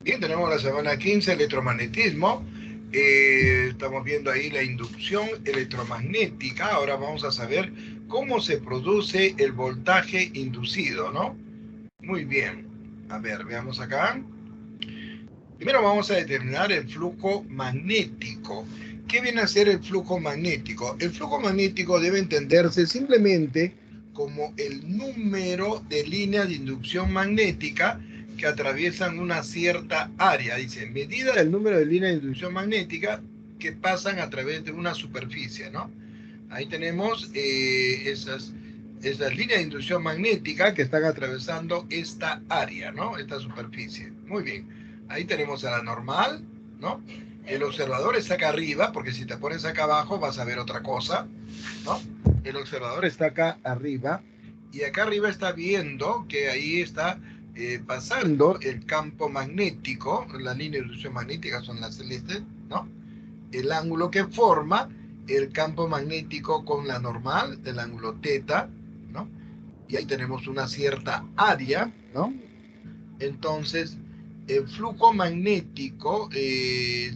Bien, tenemos la semana 15, electromagnetismo. Estamos viendo ahí la inducción electromagnética. Ahora vamos a saber cómo se produce el voltaje inducido, ¿no? Muy bien. A ver, veamos acá. Primero vamos a determinar el flujo magnético. ¿Qué viene a ser el flujo magnético? El flujo magnético debe entenderse simplemente como el número de líneas de inducción magnética que atraviesan una cierta área. Dice, medida del número de líneas de inducción magnética que pasan a través de una superficie, ¿no? Ahí tenemos esas líneas de inducción magnética que están atravesando esta área, ¿no? Esta superficie. Muy bien. Ahí tenemos a la normal, ¿no? El observador está acá arriba, porque si te pones acá abajo vas a ver otra cosa, ¿no? El observador está acá arriba, y acá arriba está viendo que ahí está pasando el campo magnético, las líneas de inducción magnética son las celestes, ¿no? El ángulo que forma el campo magnético con la normal, el ángulo teta, ¿no? Y ahí tenemos una cierta área, ¿no? Entonces, el flujo magnético se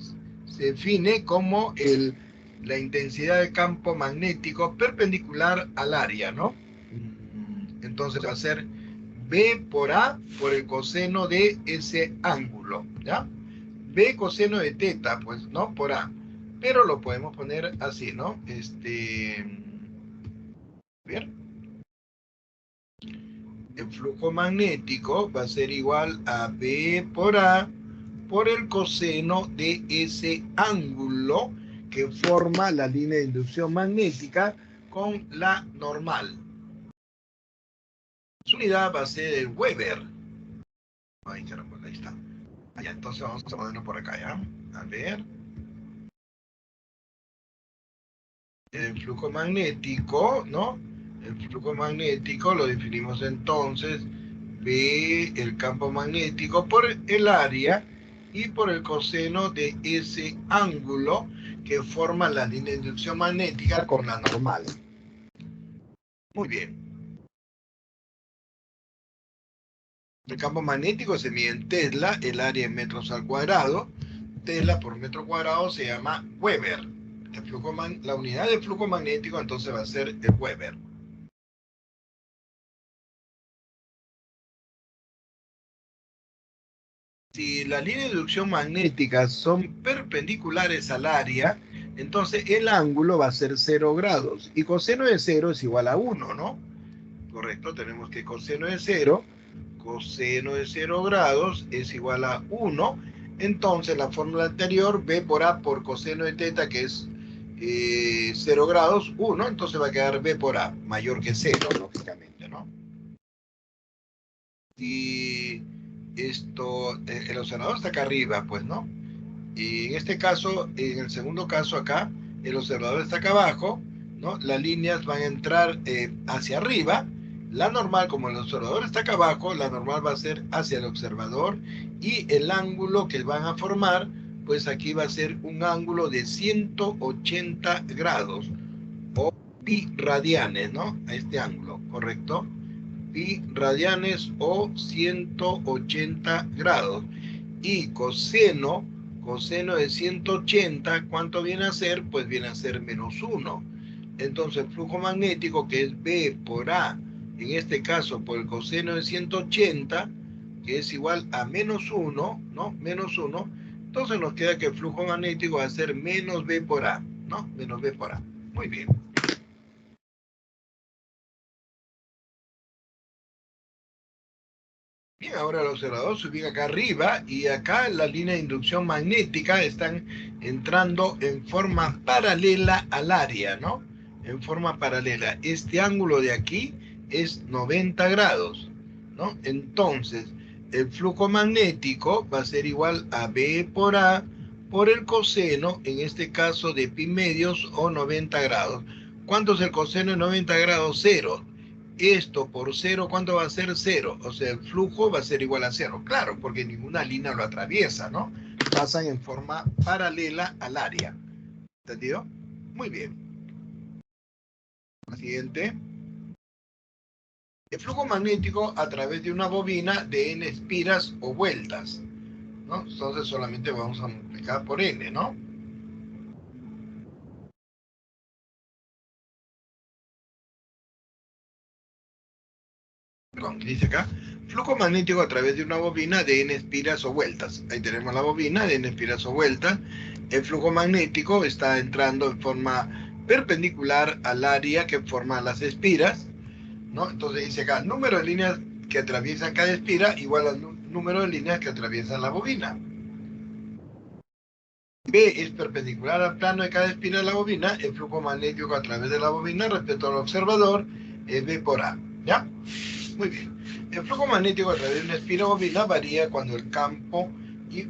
define como la intensidad del campo magnético perpendicular al área, ¿no? Entonces va a ser B por A por el coseno de ese ángulo, ¿ya? B coseno de teta, pues, ¿no? Por A. Pero lo podemos poner así, ¿no? Ver. El flujo magnético va a ser igual a B por A por el coseno de ese ángulo que forma la línea de inducción magnética con la normal. Su unidad va a ser el Weber. Ay, caramba, ahí está. Allá, entonces vamos a ponerlo por acá, ¿ya? A ver. El flujo magnético, ¿no? El flujo magnético lo definimos entonces B, el campo magnético, por el área y por el coseno de ese ángulo que forma la línea de inducción magnética con la normal. Muy bien. El campo magnético se mide en Tesla, el área en metros al cuadrado. Tesla por metro cuadrado se llama Weber. La unidad de flujo magnético entonces va a ser el Weber. Si las líneas de inducción magnética son perpendiculares al área, entonces el ángulo va a ser 0 grados. Y coseno de 0 es igual a 1, ¿no? Correcto, tenemos que coseno de 0 grados es igual a 1. Entonces la fórmula anterior, B por A por coseno de teta, que es 0 grados, 1. Entonces va a quedar B por A, mayor que 0, lógicamente, ¿no? Y el observador está acá arriba, pues, ¿no? Y en este caso, en el segundo caso acá, el observador está acá abajo, ¿no? Las líneas van a entrar hacia arriba. La normal, como el observador está acá abajo, la normal va a ser hacia el observador y el ángulo que van a formar, pues aquí va a ser un ángulo de 180 grados o pi radianes, ¿no? A este ángulo, ¿correcto? Pi radianes o 180 grados. Y coseno de 180, ¿cuánto viene a ser? Pues viene a ser menos 1. Entonces el flujo magnético, que es B por A, en este caso por el coseno de 180, que es igual a menos 1, ¿no? Menos 1. Entonces nos queda que el flujo magnético va a ser menos B por A, ¿no? Menos B por A. Muy bien. Bien, ahora el observador se ubica acá arriba y acá las líneas de inducción magnética están entrando en forma paralela al área, ¿no? En forma paralela. Este ángulo de aquí es 90 grados, ¿no? Entonces, el flujo magnético va a ser igual a B por A por el coseno, en este caso de pi medios o 90 grados. ¿Cuánto es el coseno de 90 grados? 0. Esto por 0, ¿cuánto va a ser 0? O sea, el flujo va a ser igual a 0. Claro, porque ninguna línea lo atraviesa, ¿no? Pasan en forma paralela al área. ¿Entendido? Muy bien. Siguiente. El flujo magnético a través de una bobina de n espiras o vueltas, ¿no? Entonces solamente vamos a multiplicar por n, ¿no? Perdón, dice acá, flujo magnético a través de una bobina de n espiras o vueltas. Ahí tenemos la bobina de n espiras o vueltas. El flujo magnético está entrando en forma perpendicular al área que forman las espiras, ¿no? Entonces dice acá, número de líneas que atraviesan cada espira igual al número de líneas que atraviesan la bobina. B es perpendicular al plano de cada espira de la bobina, el flujo magnético a través de la bobina respecto al observador es B por A, ¿ya? Muy bien. El flujo magnético a través de una espira bobina varía cuando el campo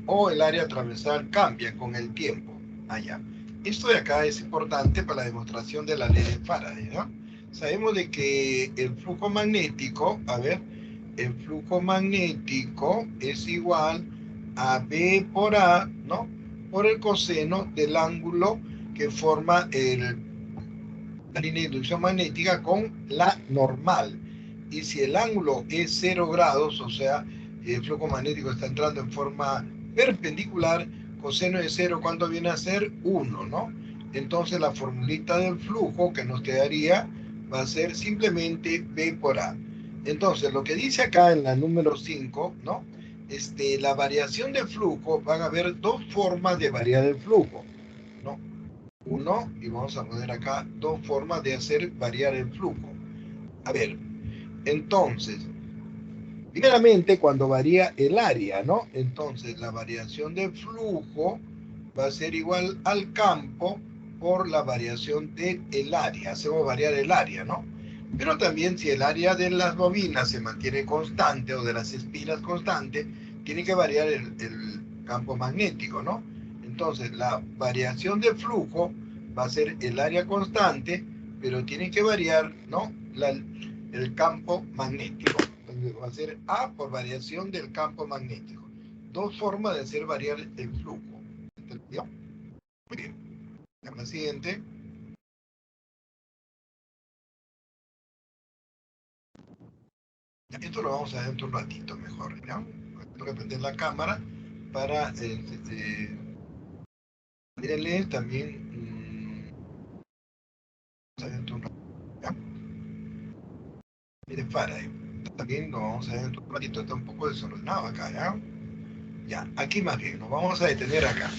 o el área atravesada cambia con el tiempo. Allá. Esto de acá es importante para la demostración de la ley de Faraday, ¿no? Sabemos de que el flujo magnético, a ver, el flujo magnético es igual a B por A, ¿no? Por el coseno del ángulo que forma la línea de inducción magnética con la normal. Y si el ángulo es 0 grados, o sea, el flujo magnético está entrando en forma perpendicular, coseno de 0, ¿cuánto viene a ser? 1, ¿no? Entonces la formulita del flujo que nos quedaría va a ser simplemente B por A. Entonces, lo que dice acá en la número 5, ¿no? La variación de flujo, van a haber dos formas de variar el flujo, ¿no? Uno, y vamos a poner acá dos formas de hacer variar el flujo. A ver, entonces, primeramente cuando varía el área, ¿no? Entonces la variación de flujo va a ser igual al campo por la variación del área. Hacemos variar el área, ¿no? Pero también si el área de las bobinas se mantiene constante o de las espiras constante, tiene que variar el campo magnético, ¿no? Entonces la variación de flujo va a ser el área constante, pero tiene que variar, ¿no? El campo magnético. Entonces va a ser A por variación del campo magnético. Dos formas de hacer variar el flujo. ¿Entendió? Muy bien. La siguiente. Esto lo vamos a ver dentro de un ratito mejor, ¿ya? Tengo que prender la cámara para leer también. Vamos a ver dentro de un ratito, ¿ya? Miren, Faraday. También lo vamos a ver dentro de un ratito. Está un poco desordenado acá, ¿ya? Ya, aquí más bien, nos vamos a detener acá.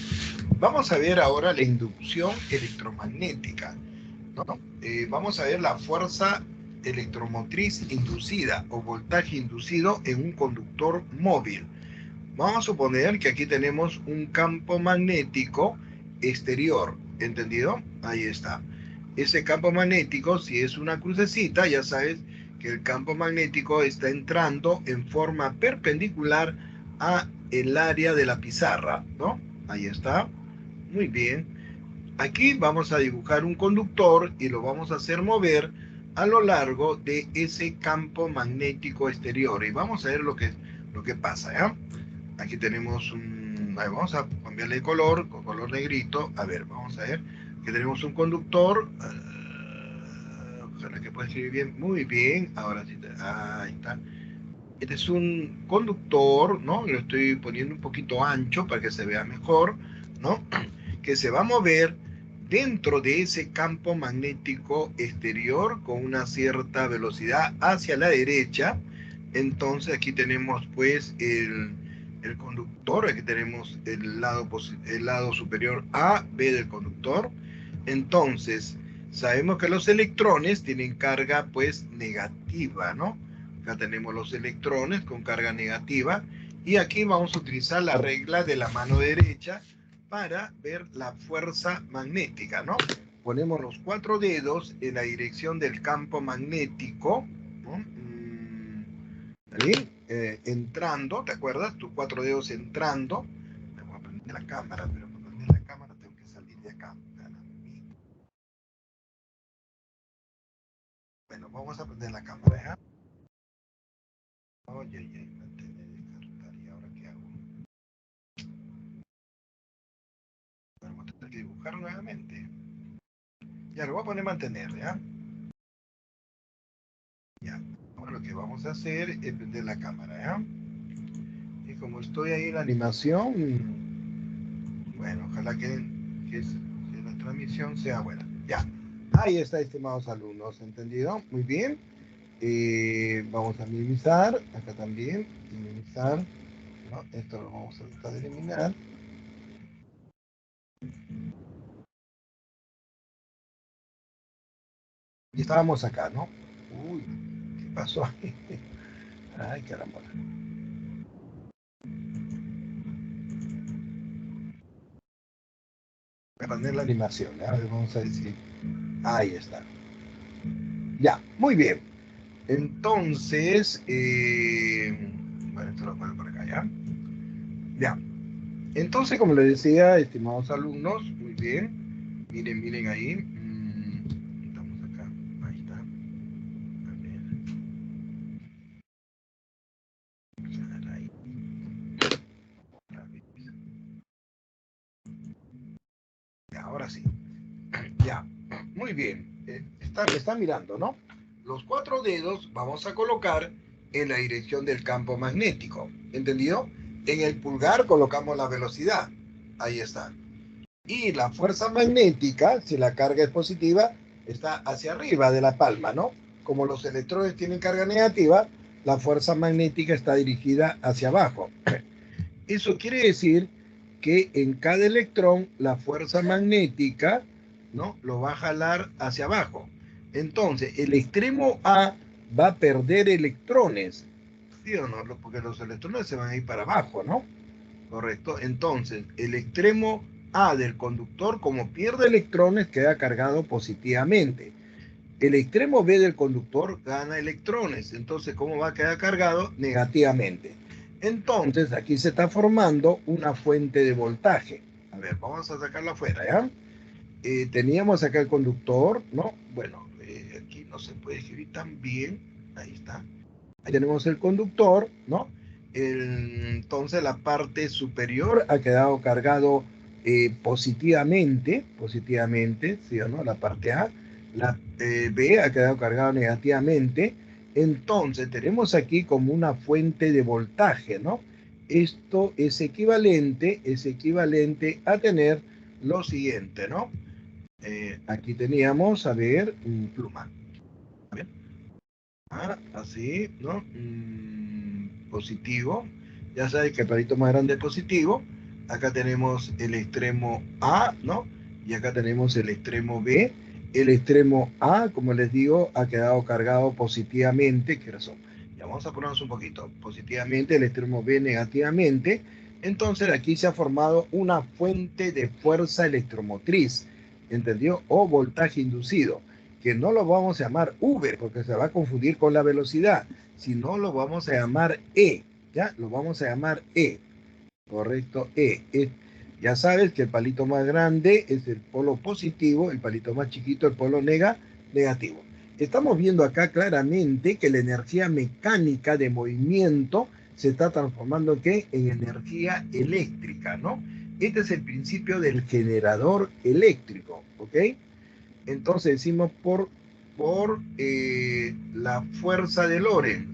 Vamos a ver ahora la inducción electromagnética, ¿no? Vamos a ver la fuerza electromotriz inducida o voltaje inducido en un conductor móvil. Vamos a suponer que aquí tenemos un campo magnético exterior, ¿entendido? Ahí está. Ese campo magnético, si es una crucecita, ya sabes que el campo magnético está entrando en forma perpendicular a el área de la pizarra, ¿no? Ahí está. Muy bien. Aquí vamos a dibujar un conductor y lo vamos a hacer mover a lo largo de ese campo magnético exterior. Y vamos a ver lo que pasa, ¿ya? Aquí tenemos un... vamos a cambiarle el color, con color negrito. A ver, vamos a ver. Aquí tenemos un conductor. Ojalá que pueda escribir bien. Muy bien. Ahora sí. Ahí está. Este es un conductor, ¿no? Lo estoy poniendo un poquito ancho para que se vea mejor, ¿no? Que se va a mover dentro de ese campo magnético exterior con una cierta velocidad hacia la derecha. Entonces aquí tenemos pues el conductor, aquí tenemos el lado superior A, B del conductor. Entonces sabemos que los electrones tienen carga pues negativa, ¿no? Acá tenemos los electrones con carga negativa y aquí vamos a utilizar la regla de la mano derecha para ver la fuerza magnética, ¿no? Ponemos los cuatro dedos en la dirección del campo magnético, ¿no? ¿Sí? Entrando, ¿te acuerdas? Tus cuatro dedos entrando. Me voy a prender la cámara, pero para prender la cámara tengo que salir de acá. Bueno, vamos a prender la cámara, ¿ya? Oye, oye, mantener, descartar, ¿y ahora qué hago? Vamos a tener que dibujar nuevamente. Ya, lo voy a poner mantener, ¿ya? Ya. Ahora lo que vamos a hacer es prender la cámara, ¿ya? Y como estoy ahí en la animación, bueno, ojalá que la transmisión sea buena. Ya, ahí está, estimados alumnos, ¿entendido? Muy bien. Vamos a minimizar, acá también, minimizar, ¿no? Esto lo vamos a tratar de eliminar. Y estábamos acá, ¿no? Uy, ¿qué pasó ahí? Ay, caramba. Voy a poner la animación, ¿ya? Vamos a decir, ahí está. Ya, muy bien. Entonces, bueno, esto lo pongo por acá, ¿ya? Ya. Entonces, como les decía, estimados alumnos, muy bien. Miren, miren ahí. Estamos acá. Ahí está. A ver. Vamos a dar ahí. Ya, ahora sí. Ya. Muy bien. Está mirando, ¿no? Los 4 dedos vamos a colocar en la dirección del campo magnético. ¿Entendido? En el pulgar colocamos la velocidad. Ahí está. Y la fuerza magnética, si la carga es positiva, está hacia arriba de la palma, ¿no? Como los electrones tienen carga negativa, la fuerza magnética está dirigida hacia abajo. Eso quiere decir que en cada electrón la fuerza magnética, ¿no? Lo va a jalar hacia abajo. Entonces, el extremo A va a perder electrones, ¿sí o no? Porque los electrones se van a ir para abajo, ¿no? Correcto. Entonces, el extremo A del conductor, como pierde electrones, queda cargado positivamente. El extremo B del conductor gana electrones. Entonces, ¿cómo va a quedar cargado? Negativamente. Entonces, aquí se está formando una fuente de voltaje. A ver, vamos a sacarla afuera, ¿ya? Teníamos acá el conductor, ¿no? Bueno, aquí no se puede escribir tan bien. Ahí está. Ahí tenemos el conductor, ¿no? Entonces la parte superior ha quedado cargado positivamente, ¿sí o no? La parte A. La B ha quedado cargado negativamente. Entonces tenemos aquí como una fuente de voltaje, ¿no? Esto es equivalente a tener lo siguiente, ¿no? Aquí teníamos, a ver, pluma. A ver. Así, ¿no? Positivo. Ya sabes que el palito más grande es positivo. Acá tenemos el extremo A, ¿no? Y acá tenemos el extremo B. El extremo A, como les digo, ha quedado cargado positivamente. ¿Qué razón? Ya vamos a ponernos un poquito. Positivamente, el extremo B negativamente. Entonces aquí se ha formado una fuente de fuerza electromotriz, ¿entendió? O voltaje inducido, que no lo vamos a llamar V porque se va a confundir con la velocidad, sino lo vamos a llamar E, ¿ya? Lo vamos a llamar E, correcto, E. Ya sabes que el palito más grande es el polo positivo, el palito más chiquito el polo negativo. Estamos viendo acá claramente que la energía mecánica de movimiento se está transformando ¿en qué? En energía eléctrica, ¿no? Este es el principio del generador eléctrico, ¿ok? Entonces decimos por la fuerza de Lorentz.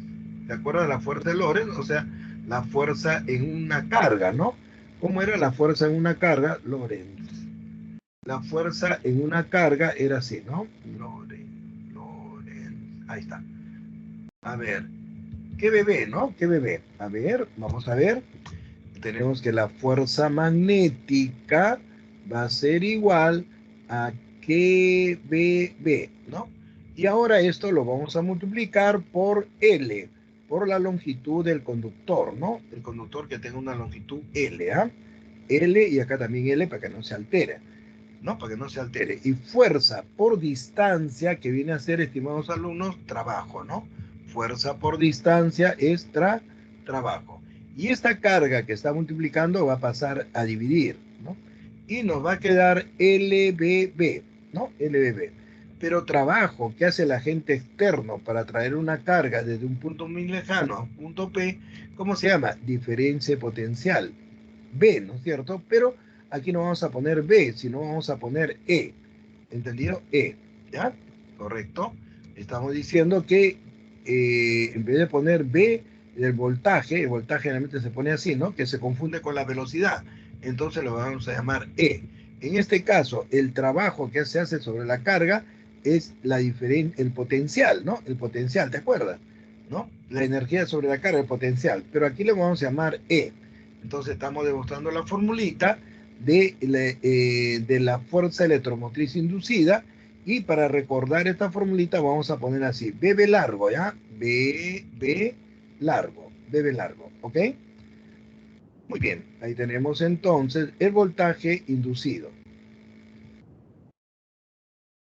¿Te acuerdas de la fuerza de Lorentz? O sea, la fuerza en una carga, ¿no? ¿Cómo era la fuerza en una carga? Lorentz. La fuerza en una carga era así, ¿no? Lorentz. Ahí está. A ver, ¿qué bebé, no? ¿Qué bebé? A ver, vamos a ver. Tenemos que la fuerza magnética va a ser igual a QBB, ¿no? Y ahora esto lo vamos a multiplicar por L, por la longitud del conductor, ¿no? El conductor que tenga una longitud L, ¿ah? L y acá también L para que no se altere, ¿no? Para que no se altere. Y fuerza por distancia, que viene a ser, estimados alumnos, trabajo, ¿no? Fuerza por distancia es trabajo. Y esta carga que está multiplicando va a pasar a dividir, ¿no? Y nos va a quedar LBB, ¿no? LBB. Pero trabajo que hace el agente externo para traer una carga desde un punto muy lejano a un punto P, ¿cómo se llama? Diferencia potencial. B, ¿no es cierto? Pero aquí no vamos a poner B, sino vamos a poner E. ¿Entendido? E. ¿Ya? Correcto. Estamos diciendo que en vez de poner B del voltaje, el voltaje generalmente se pone así, ¿no? Que se confunde con la velocidad. Entonces lo vamos a llamar E. En este caso, el trabajo que se hace sobre la carga es el potencial, ¿no? El potencial, ¿te acuerdas? ¿No? La energía sobre la carga, el potencial. Pero aquí le vamos a llamar E. Entonces estamos demostrando la formulita de la fuerza electromotriz inducida. Y para recordar esta formulita vamos a poner así, BB largo, ¿ya? BB largo, ¿ok? Muy bien, ahí tenemos entonces el voltaje inducido.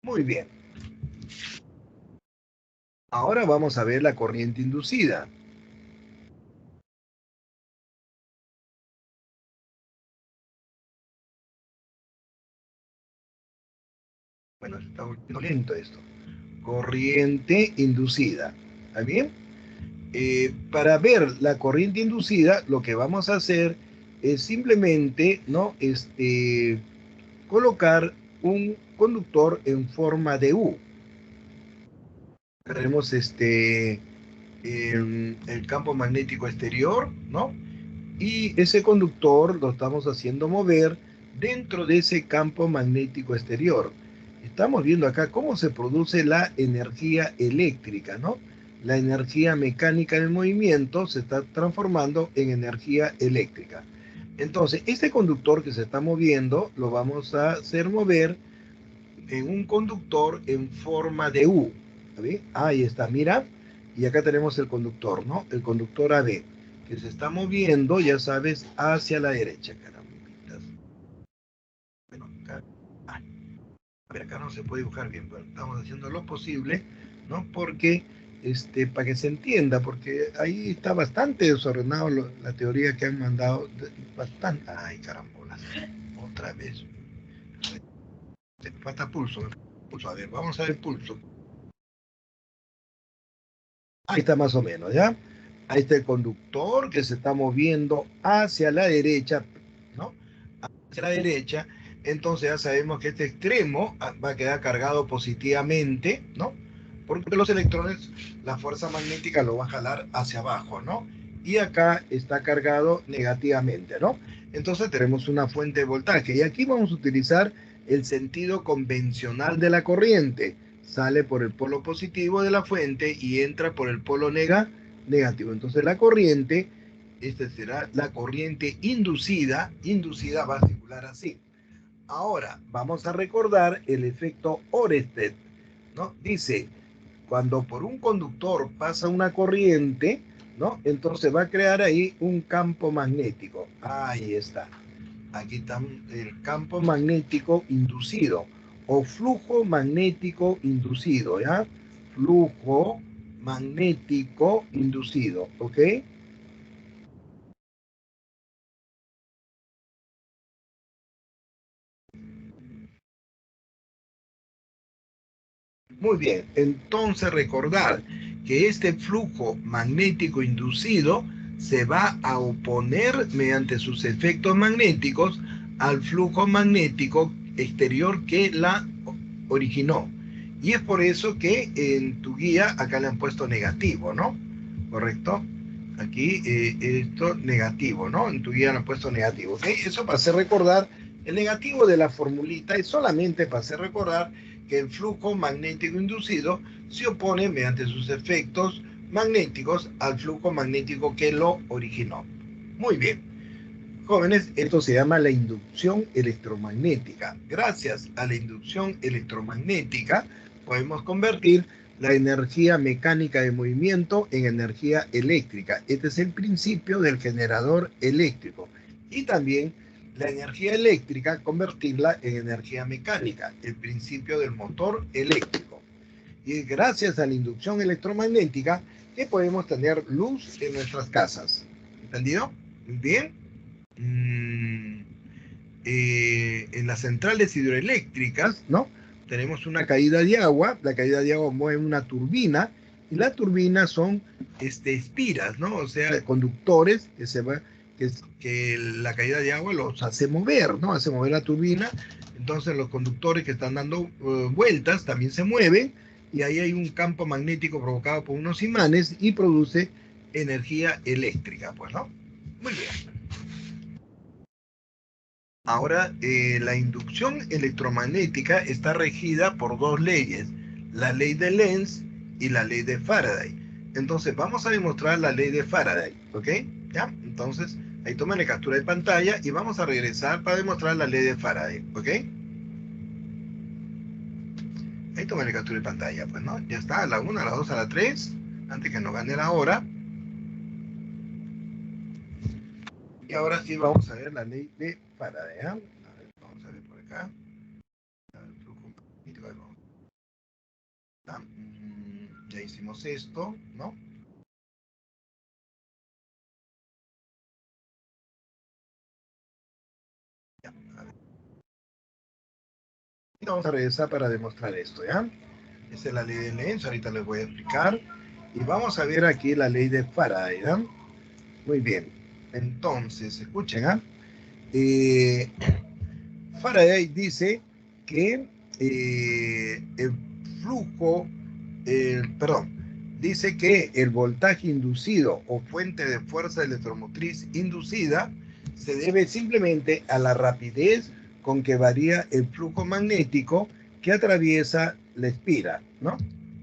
Muy bien. Ahora vamos a ver la corriente inducida. Bueno, está un poquito lento esto. Corriente inducida. ¿Está bien? Para ver la corriente inducida, lo que vamos a hacer es simplemente, ¿no? Colocar un conductor en forma de U. Tenemos el campo magnético exterior, ¿no? Y ese conductor lo estamos haciendo mover dentro de ese campo magnético exterior. Estamos viendo acá cómo se produce la energía eléctrica, ¿no? La energía mecánica del movimiento se está transformando en energía eléctrica. Entonces, este conductor que se está moviendo lo vamos a hacer mover en un conductor en forma de U. ¿Sí? Ahí está, mira. Y acá tenemos el conductor, ¿no? El conductor AB, que se está moviendo, ya sabes, hacia la derecha. Carambitas. Bueno, acá, a ver, acá no se puede dibujar bien, pero estamos haciendo lo posible, ¿no? Porque, para que se entienda, porque ahí está bastante desordenado la teoría que han mandado, bastante. Ay, carambolas, otra vez. Falta pulso, pulso. A ver, vamos a ver pulso. Ahí está más o menos, ¿ya? Ahí está el conductor que se está moviendo hacia la derecha, ¿no? Hacia la derecha. Entonces ya sabemos que este extremo va a quedar cargado positivamente, ¿no? Porque los electrones, la fuerza magnética lo va a jalar hacia abajo, ¿no? Y acá está cargado negativamente, ¿no? Entonces tenemos una fuente de voltaje. Y aquí vamos a utilizar el sentido convencional de la corriente. Sale por el polo positivo de la fuente y entra por el polo negativo. Entonces la corriente, esta será la corriente inducida va a circular así. Ahora vamos a recordar el efecto Oersted, ¿no? Dice, cuando por un conductor pasa una corriente, ¿no? Entonces va a crear ahí un campo magnético. Ahí está. Aquí está el campo magnético inducido o flujo magnético inducido, ¿ya? Flujo magnético inducido, ¿ok? Muy bien, entonces recordar que este flujo magnético inducido se va a oponer mediante sus efectos magnéticos al flujo magnético exterior que la originó. Y es por eso que en tu guía acá le han puesto negativo, ¿no? ¿Correcto? Aquí esto negativo, ¿no? En tu guía le han puesto negativo, ¿ok? Eso para hacer recordar el negativo de la formulita es solamente para hacer recordar que el flujo magnético inducido se opone mediante sus efectos magnéticos al flujo magnético que lo originó. Muy bien. Jóvenes, esto se llama la inducción electromagnética. Gracias a la inducción electromagnética podemos convertir la energía mecánica de movimiento en energía eléctrica. Este es el principio del generador eléctrico. Y también la energía eléctrica convertirla en energía mecánica, el principio del motor eléctrico. Y es gracias a la inducción electromagnética que podemos tener luz en nuestras casas. ¿Entendido? Bien. En las centrales hidroeléctricas, ¿no? Tenemos una caída de agua, la caída de agua mueve una turbina, y las turbinas son espiras, ¿no? O sea, conductores que la caída de agua los hace mover, ¿no? Hace mover la turbina, entonces los conductores que están dando vueltas también se mueven, y ahí hay un campo magnético provocado por unos imanes y produce energía eléctrica, pues, ¿no? Muy bien. Ahora, la inducción electromagnética está regida por dos leyes, la ley de Lenz y la ley de Faraday. Entonces, vamos a demostrar la ley de Faraday, ¿ok? ¿Ya? Entonces, ahí tomen la captura de pantalla y vamos a regresar para demostrar la ley de Faraday, ¿ok? Ahí tomen la captura de pantalla, pues, ¿no? Ya está, a la 1, a la 2, a la 3, antes que nos gane la hora. Y ahora sí vamos a ver la ley de Faraday, ¿eh? A ver, vamos a ver por acá. Ya hicimos esto, ¿no? Ya, a ver. Y vamos a regresar para demostrar esto, ¿ya? Esa es la ley de Lenz, ahorita les voy a explicar. Y vamos a ver aquí la ley de Faraday, ¿ya? Muy bien. Entonces, escuchen, ¿ah? ¿eh? Faraday dice que el flujo, dice que el voltaje inducido o fuente de fuerza electromotriz inducida se debe simplemente a la rapidez con que varía el flujo magnético que atraviesa la espira, ¿no?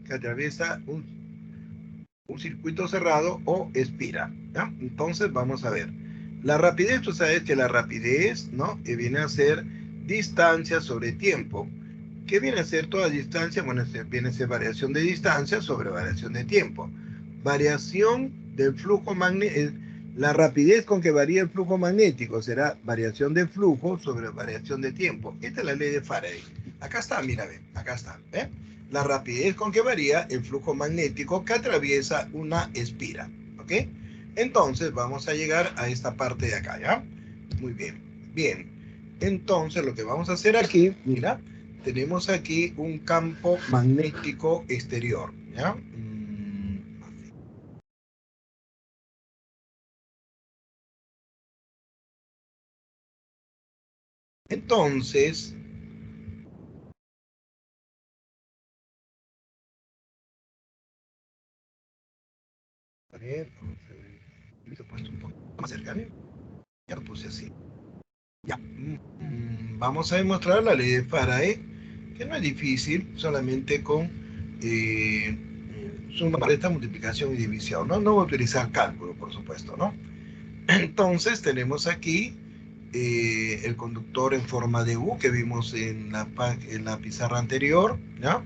Que atraviesa un circuito cerrado o espira, ¿ya? Entonces vamos a ver. La rapidez, tú sabes que la rapidez, ¿no? Viene a ser distancia sobre tiempo. ¿Qué viene a ser toda distancia? Bueno, viene a ser variación de distancia sobre variación de tiempo. Variación del flujo magnético. La rapidez con que varía el flujo magnético será variación de flujo sobre variación de tiempo. Esta es la ley de Faraday. Acá está, mira, ve, acá está. ¿eh? La rapidez con que varía el flujo magnético que atraviesa una espira. ¿Ok? Entonces vamos a llegar a esta parte de acá, ¿ya? Muy bien. Bien. Entonces lo que vamos a hacer aquí, mira, tenemos aquí un campo magnético exterior, ¿ya? Entonces, a ver, vamos a ver, lo he puesto un poco más cerca, ¿eh? Ya lo puse así. Ya. Vamos a demostrar la ley de Faraday, que no es difícil, solamente con eh, suma, resta, multiplicación y división, ¿no? No voy a utilizar cálculo, por supuesto, ¿no? Entonces tenemos aquí el conductor en forma de U que vimos en la pizarra anterior, ¿ya?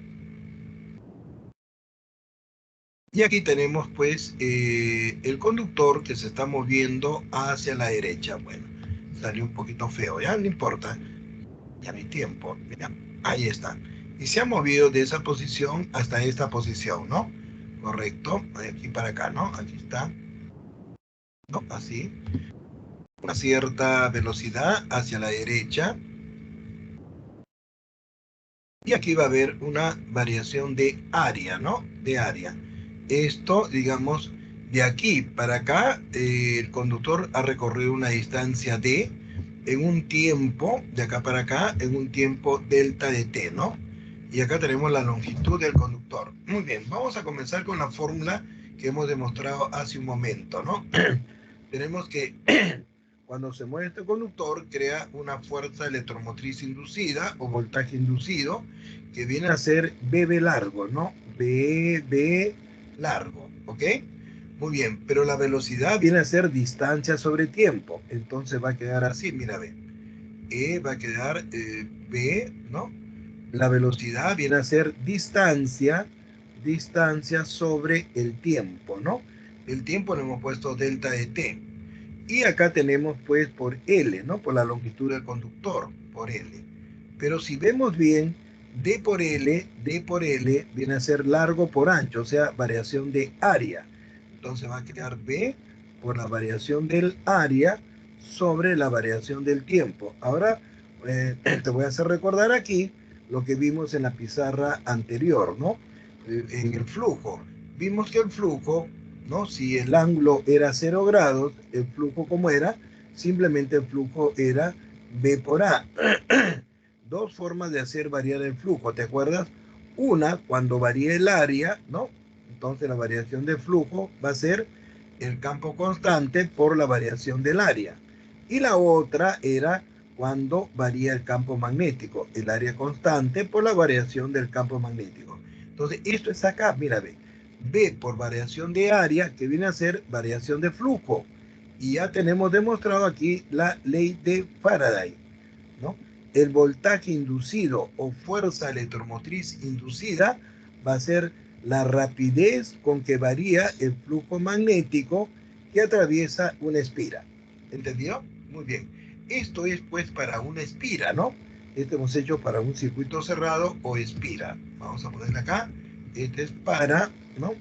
Y aquí tenemos pues el conductor que se está moviendo hacia la derecha. Bueno, salió un poquito feo, ya no importa, ya no hay tiempo, ya, ahí está. Y se ha movido de esa posición hasta esta posición, ¿no? Correcto, de aquí para acá, ¿no? Aquí está, ¿no? Así, una cierta velocidad hacia la derecha. Y aquí va a haber una variación de área, ¿no? De área. Esto, digamos, de aquí para acá, el conductor ha recorrido una distancia D en un tiempo, de acá para acá, en un tiempo delta de T, ¿no? Y acá tenemos la longitud del conductor. Muy bien, vamos a comenzar con la fórmula que hemos demostrado hace un momento, ¿no? Tenemos que cuando se mueve este conductor, crea una fuerza electromotriz inducida o voltaje inducido que viene a ser BB largo, ¿no? BB largo, ¿ok? Muy bien, pero la velocidad viene a ser distancia sobre tiempo. Entonces va a quedar así, mira, ve. Va a quedar B, ¿no? La velocidad viene a ser distancia sobre el tiempo, ¿no? El tiempo le hemos puesto delta de T. Y acá tenemos pues por L, ¿no? Por la longitud del conductor, por L. Pero si vemos bien, D por L viene a ser largo por ancho, o sea, variación de área. Entonces va a quedar B por la variación del área sobre la variación del tiempo. Ahora te voy a hacer recordar aquí lo que vimos en la pizarra anterior, ¿no? En el flujo. Vimos que el flujo, ¿no? Si el ángulo era 0 grados, el flujo como era, simplemente el flujo era B por A. Dos formas de hacer variar el flujo, ¿te acuerdas? Una, cuando varía el área, ¿no? Entonces la variación de flujo va a ser el campo constante por la variación del área. Y la otra era cuando varía el campo magnético, el área constante por la variación del campo magnético. Entonces, esto es acá, mira, ve. V por variación de área, que viene a ser variación de flujo. Y ya tenemos demostrado aquí la ley de Faraday, ¿no? El voltaje inducido o fuerza electromotriz inducida va a ser la rapidez con que varía el flujo magnético que atraviesa una espira. ¿Entendió? Muy bien. Esto es pues para una espira, ¿no? Este hemos hecho para un circuito cerrado o espira. Vamos a ponerle acá. Este es para, ¿no?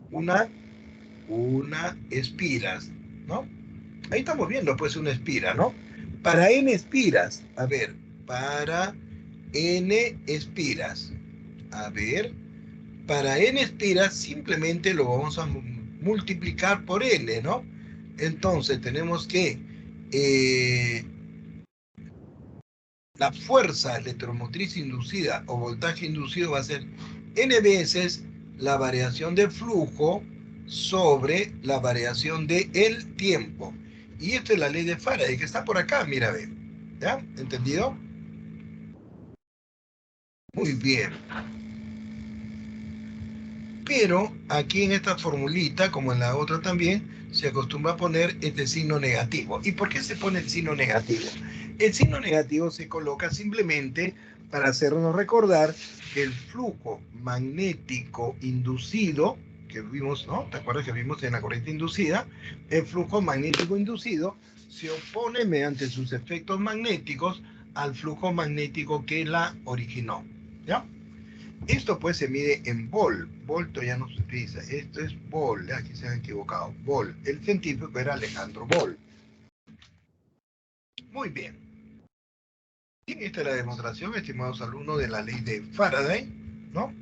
Una espiras, ¿no? Ahí estamos viendo pues una espira, ¿no? Para n espiras, a ver, para n espiras, a ver, para n espiras simplemente lo vamos a multiplicar por n, ¿no? Entonces tenemos que la fuerza electromotriz inducida o voltaje inducido va a ser n veces la variación de flujo sobre la variación de el tiempo. Y esta es la ley de Faraday, que está por acá, mira, ve. ¿Ya? ¿Entendido? Muy bien. Pero aquí en esta formulita, como en la otra también, se acostumbra a poner este signo negativo. ¿Y por qué se pone el signo negativo? El signo negativo se coloca simplemente para hacernos recordar que el flujo magnético inducido, que vimos, ¿no? ¿Te acuerdas que vimos en la corriente inducida? El flujo magnético inducido se opone mediante sus efectos magnéticos al flujo magnético que la originó. ¿Ya? Esto pues se mide en volt. Volto ya no se utiliza. Esto es volt. Aquí se han equivocado. Volt. El científico era Alejandro Volt. Muy bien. Y esta es la demostración, estimados alumnos, de la ley de Faraday, ¿no?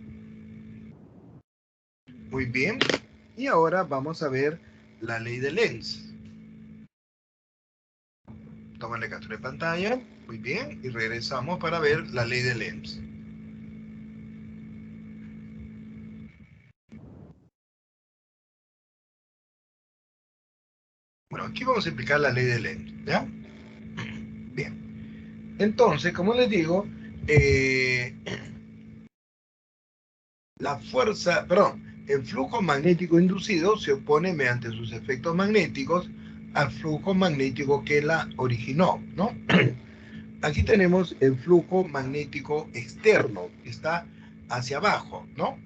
Muy bien. Y ahora vamos a ver la ley de Lenz. Tómale captura de pantalla. Muy bien. Y regresamos para ver la ley de Lenz. Bueno, aquí vamos a explicar la ley de Lenz, ¿ya? Bien. Entonces, como les digo, la fuerza, perdón, el flujo magnético inducido se opone mediante sus efectos magnéticos al flujo magnético que la originó, ¿no? Aquí tenemos el flujo magnético externo, que está hacia abajo, ¿no?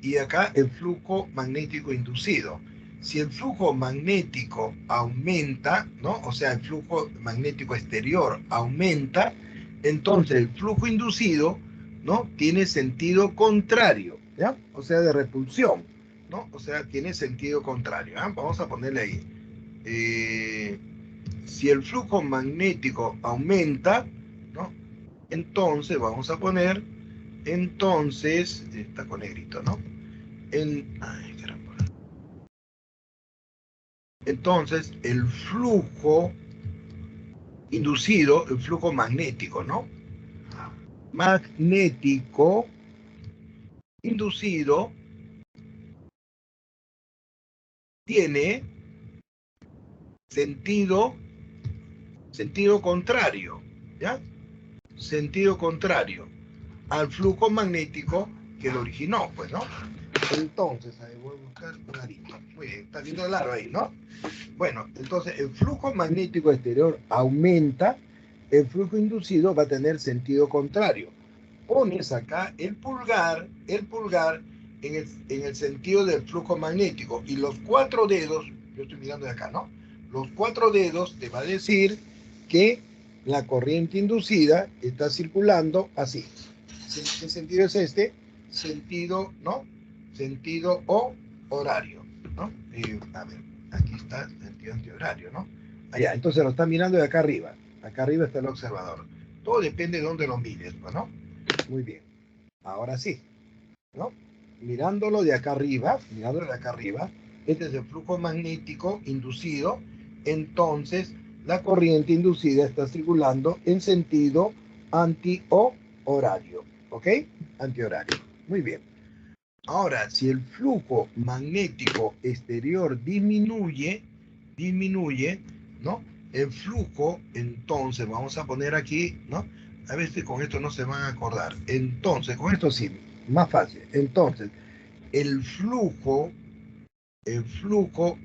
Y acá el flujo magnético inducido. Si el flujo magnético aumenta, ¿no? O sea, el flujo magnético exterior aumenta, entonces el flujo inducido, ¿no? Tiene sentido contrario, ¿ya? O sea, de repulsión, ¿no? O sea, tiene sentido contrario, ¿eh? Vamos a ponerle ahí. Si el flujo magnético aumenta, ¿no? Entonces vamos a poner, entonces, está con negrito, ¿no? Ay, caramba. Entonces, el flujo inducido, el flujo magnético, ¿no? Magnético inducido tiene sentido contrario, ¿ya? Sentido contrario al flujo magnético que lo originó, pues, ¿no? Entonces, ahí voy a buscar un arito. Muy bien, está viendo el aro ahí, ¿no? Bueno, entonces el flujo magnético exterior aumenta, el flujo inducido va a tener sentido contrario. Pones acá el pulgar en el sentido del flujo magnético y los 4 dedos, yo estoy mirando de acá, ¿no? Los 4 dedos te va a decir que la corriente inducida está circulando así. ¿Qué sentido es este? Sentido, ¿no? Sentido o horario, ¿no? A ver, aquí está sentido antihorario, ¿no? Allá, entonces lo está mirando de acá arriba. Acá arriba está el observador. Todo depende de dónde lo mires, ¿no? Muy bien. Ahora sí, ¿no? Mirándolo de acá arriba, este es el flujo magnético inducido, entonces la corriente inducida está circulando en sentido anti o horario, ¿ok? Antihorario. Muy bien. Ahora, si el flujo magnético exterior disminuye, ¿no? El flujo, entonces, vamos a poner aquí, ¿no? A veces con esto no se van a acordar. Entonces, con esto sí, más fácil. Entonces, el flujo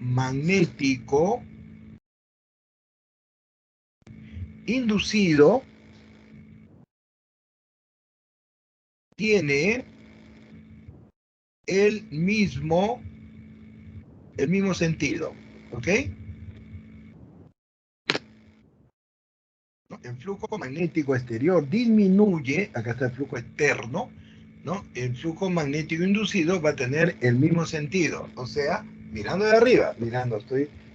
magnético inducido tiene el mismo sentido, ¿ok? ¿No? El flujo magnético exterior disminuye, acá está el flujo externo, ¿no? El flujo magnético inducido va a tener el mismo sentido, o sea, mirando de arriba,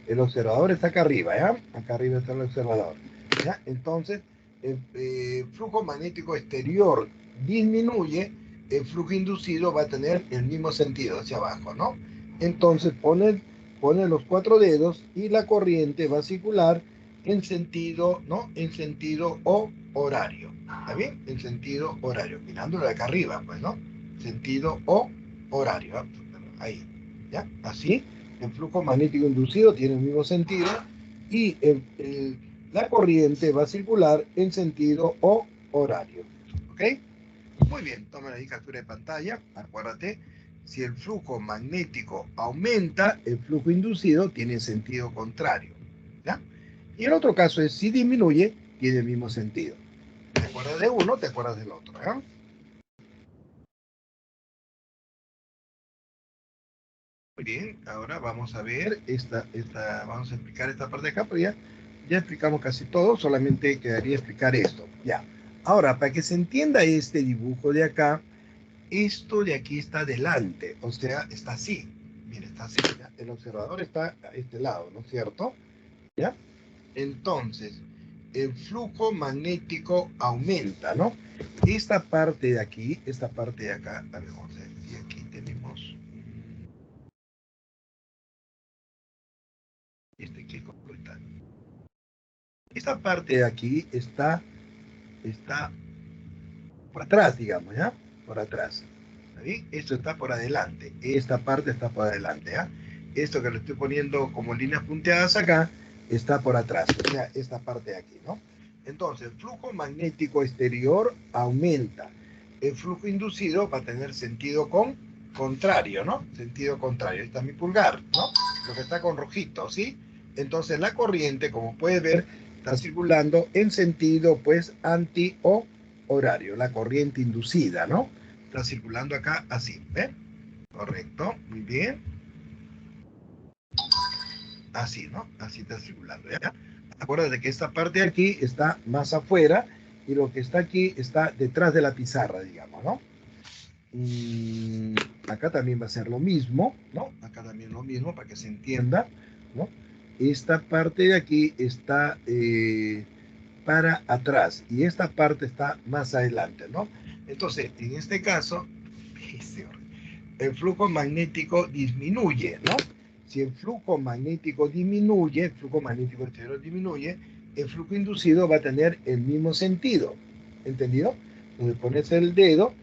el observador está acá arriba, ¿ya? Acá arriba está el observador, ¿ya? Entonces, el flujo magnético exterior disminuye, el flujo inducido va a tener el mismo sentido hacia abajo, ¿no? Entonces, pone los cuatro dedos y la corriente va a circular en sentido, ¿no? En sentido o horario. ¿Está bien? En sentido horario. Mirándolo de acá arriba, pues, ¿no? Sentido o horario. Ahí. ¿Ya? Así, el flujo magnético inducido tiene el mismo sentido y la corriente va a circular en sentido o horario. ¿Ok? Muy bien, toma la captura de pantalla. Acuérdate, si el flujo magnético aumenta, el flujo inducido tiene sentido contrario. ¿Ya? Y el otro caso es si disminuye, tiene el mismo sentido. Te acuerdas de uno, te acuerdas del otro. ¿Eh? Muy bien, ahora vamos a ver vamos a explicar esta parte de acá, pero ya explicamos casi todo, solamente quedaría explicar esto. Ya. Ahora, para que se entienda este dibujo de acá, esto de aquí está delante, o sea, está así. Mira, está así. ¿Ya? El observador está a este lado, ¿no es cierto? ¿Ya? Entonces, el flujo magnético aumenta, ¿no? Esta parte de aquí, esta parte de acá, a ver, vamos a ver, y aquí tenemos ¿qué color está? Esta parte de aquí está por atrás, digamos, ¿ya? Por atrás. ¿Sí? Esto está por adelante, esta parte está por adelante, ¿ya? Esto que lo estoy poniendo como líneas punteadas acá, está por atrás, o sea, esta parte de aquí, ¿no? Entonces, el flujo magnético exterior aumenta. El flujo inducido va a tener sentido contrario, ¿no? Sentido contrario. Ahí está mi pulgar, ¿no? Lo que está con rojito, ¿sí? Entonces, la corriente, como puedes ver, está circulando en sentido, pues, anti o horario, la corriente inducida, ¿no? Está circulando acá así, ¿ves? Correcto, muy bien. Así, ¿no? Así está circulando, ¿ya? Acuérdate que esta parte de aquí está más afuera y lo que está aquí está detrás de la pizarra, digamos, ¿no? Acá también va a ser lo mismo, ¿no? Acá también lo mismo para que se entienda, ¿no? Esta parte de aquí está para atrás y esta parte está más adelante, ¿no? Entonces, en este caso, el flujo magnético disminuye, ¿no? Si el flujo magnético disminuye, el flujo magnético exterior disminuye, el flujo inducido va a tener el mismo sentido. ¿Entendido? Entonces pones el dedo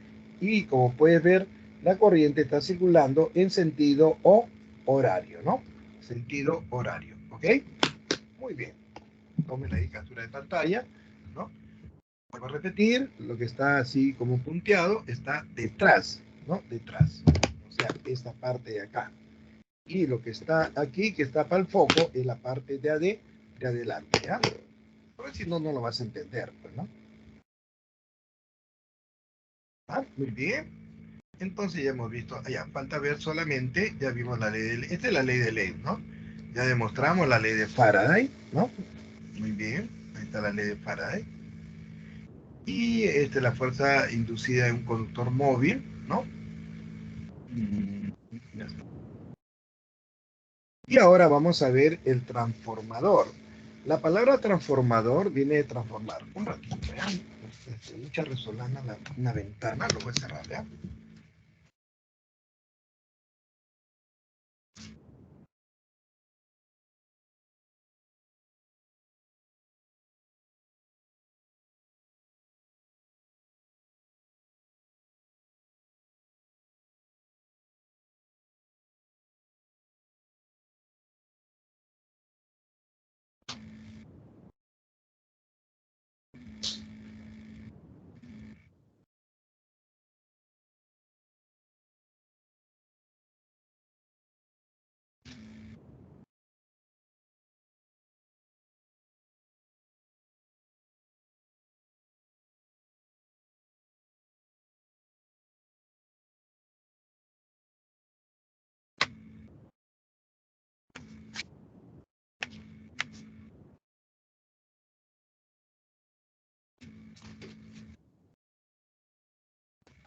y como puedes ver, la corriente está circulando en sentido o horario, ¿no? Sentido horario, ¿ok? Muy bien. Tomen la captura de pantalla, ¿no? Vuelvo a repetir, lo que está así como punteado está detrás, ¿no? Detrás. O sea, esta parte de acá. Y lo que está aquí, que está para el foco, es la parte de adelante, ¿ya? Porque si no, no lo vas a entender, pues, ¿no? ¿Ah? Muy bien. Entonces ya hemos visto, ya falta ver solamente, ya vimos la ley de, esta es la ley de Ley, ¿no? Ya demostramos la ley de Faraday, ¿no? Muy bien, ahí está la ley de Faraday. Y esta es la fuerza inducida en un conductor móvil, ¿no? Ya está. Y ahora vamos a ver el transformador. La palabra transformador viene de transformar. Un ratito, vean. Mucha resolana una ventana, lo voy a cerrar, ¿ya?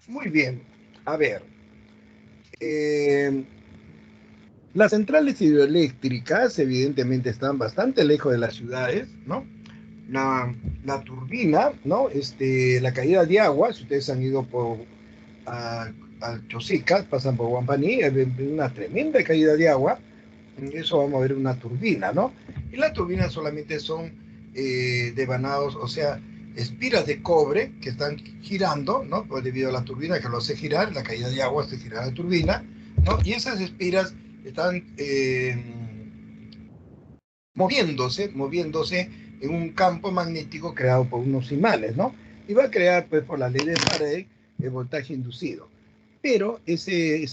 Muy bien. A ver, eh, las centrales hidroeléctricas evidentemente están bastante lejos de las ciudades, ¿no? La turbina, ¿no? La caída de agua, si ustedes han ido a, al Chosica, pasan por Guampaní, es una tremenda caída de agua, eso vamos a ver una turbina, ¿no? Y las turbinas solamente son devanados, o sea, espiras de cobre que están girando, ¿no? Pues debido a la turbina que lo hace girar, la caída de agua hace girar la turbina, ¿no? Y esas espiras están moviéndose en un campo magnético creado por unos imanes, ¿no? Y va a crear, pues, por la ley de Faraday, el voltaje inducido. Pero ese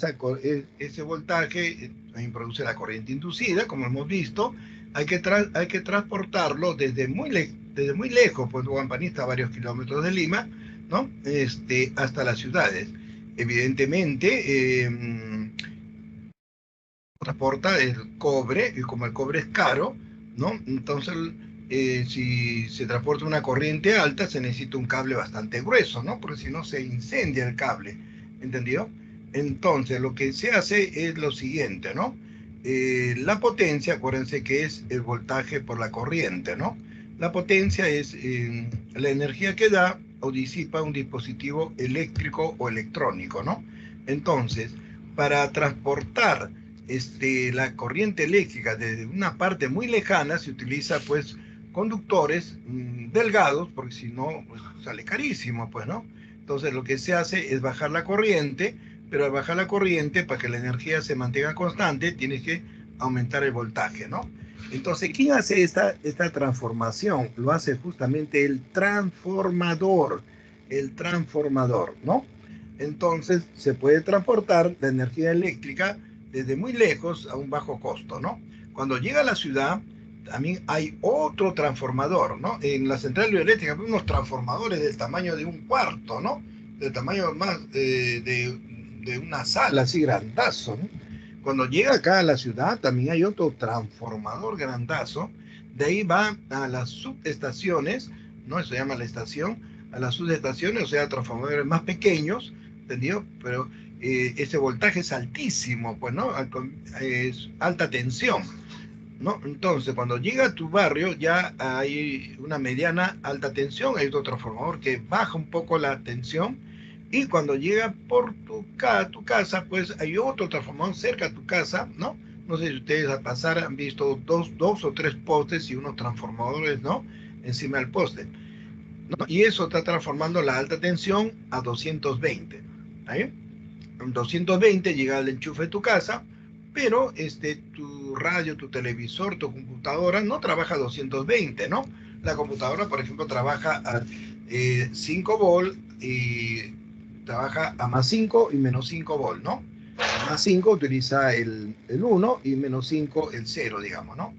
voltaje también produce la corriente inducida, como hemos visto. Hay que transportarlo desde muy lejos, pues Guampaní está a varios kilómetros de Lima, ¿no? Hasta las ciudades. Evidentemente, transporta el cobre, y como el cobre es caro, ¿no? Entonces, si se transporta una corriente alta, se necesita un cable bastante grueso, ¿no? Porque si no, se incendia el cable, ¿entendido? Entonces, lo que se hace es lo siguiente, ¿no? La potencia, acuérdense que es el voltaje por la corriente, ¿no? La potencia es la energía que da o disipa un dispositivo eléctrico o electrónico, ¿no? Entonces, para transportar la corriente eléctrica desde una parte muy lejana se utiliza pues conductores delgados, porque si no pues, sale carísimo, pues, ¿no? Entonces lo que se hace es bajar la corriente, pero al bajar la corriente, para que la energía se mantenga constante, tienes que aumentar el voltaje, ¿no? Entonces, ¿quién hace esta transformación? Lo hace justamente el transformador, ¿no? Entonces, se puede transportar la energía eléctrica desde muy lejos a un bajo costo, ¿no? Cuando llega a la ciudad, también hay otro transformador, ¿no? En la central hidroeléctrica hay unos transformadores del tamaño de un cuarto, ¿no? Del tamaño más de una sala, así grandazo, ¿no? Cuando llega acá a la ciudad, también hay otro transformador grandazo. De ahí va a las subestaciones, ¿no? Eso se llama la estación, a las subestaciones, o sea, transformadores más pequeños, ¿entendido? Pero ese voltaje es altísimo, pues, ¿no? Es alta tensión, ¿no? Entonces, cuando llega a tu barrio, ya hay una mediana alta tensión, hay otro transformador que baja un poco la tensión, y cuando llega por tu casa, pues hay otro transformador cerca a tu casa, ¿no? No sé si ustedes al pasar han visto dos o tres postes y unos transformadores, ¿no? Encima del poste, ¿no? Y eso está transformando la alta tensión a 220. ¿Ahí? 220 llega al enchufe de tu casa, pero tu radio, tu televisor, tu computadora no trabaja a 220, ¿no? La computadora, por ejemplo, trabaja a 5 volt y trabaja a más 5 y menos 5 volt, ¿no? Más 5 utiliza el 1 y menos 5 el 0, digamos, ¿no?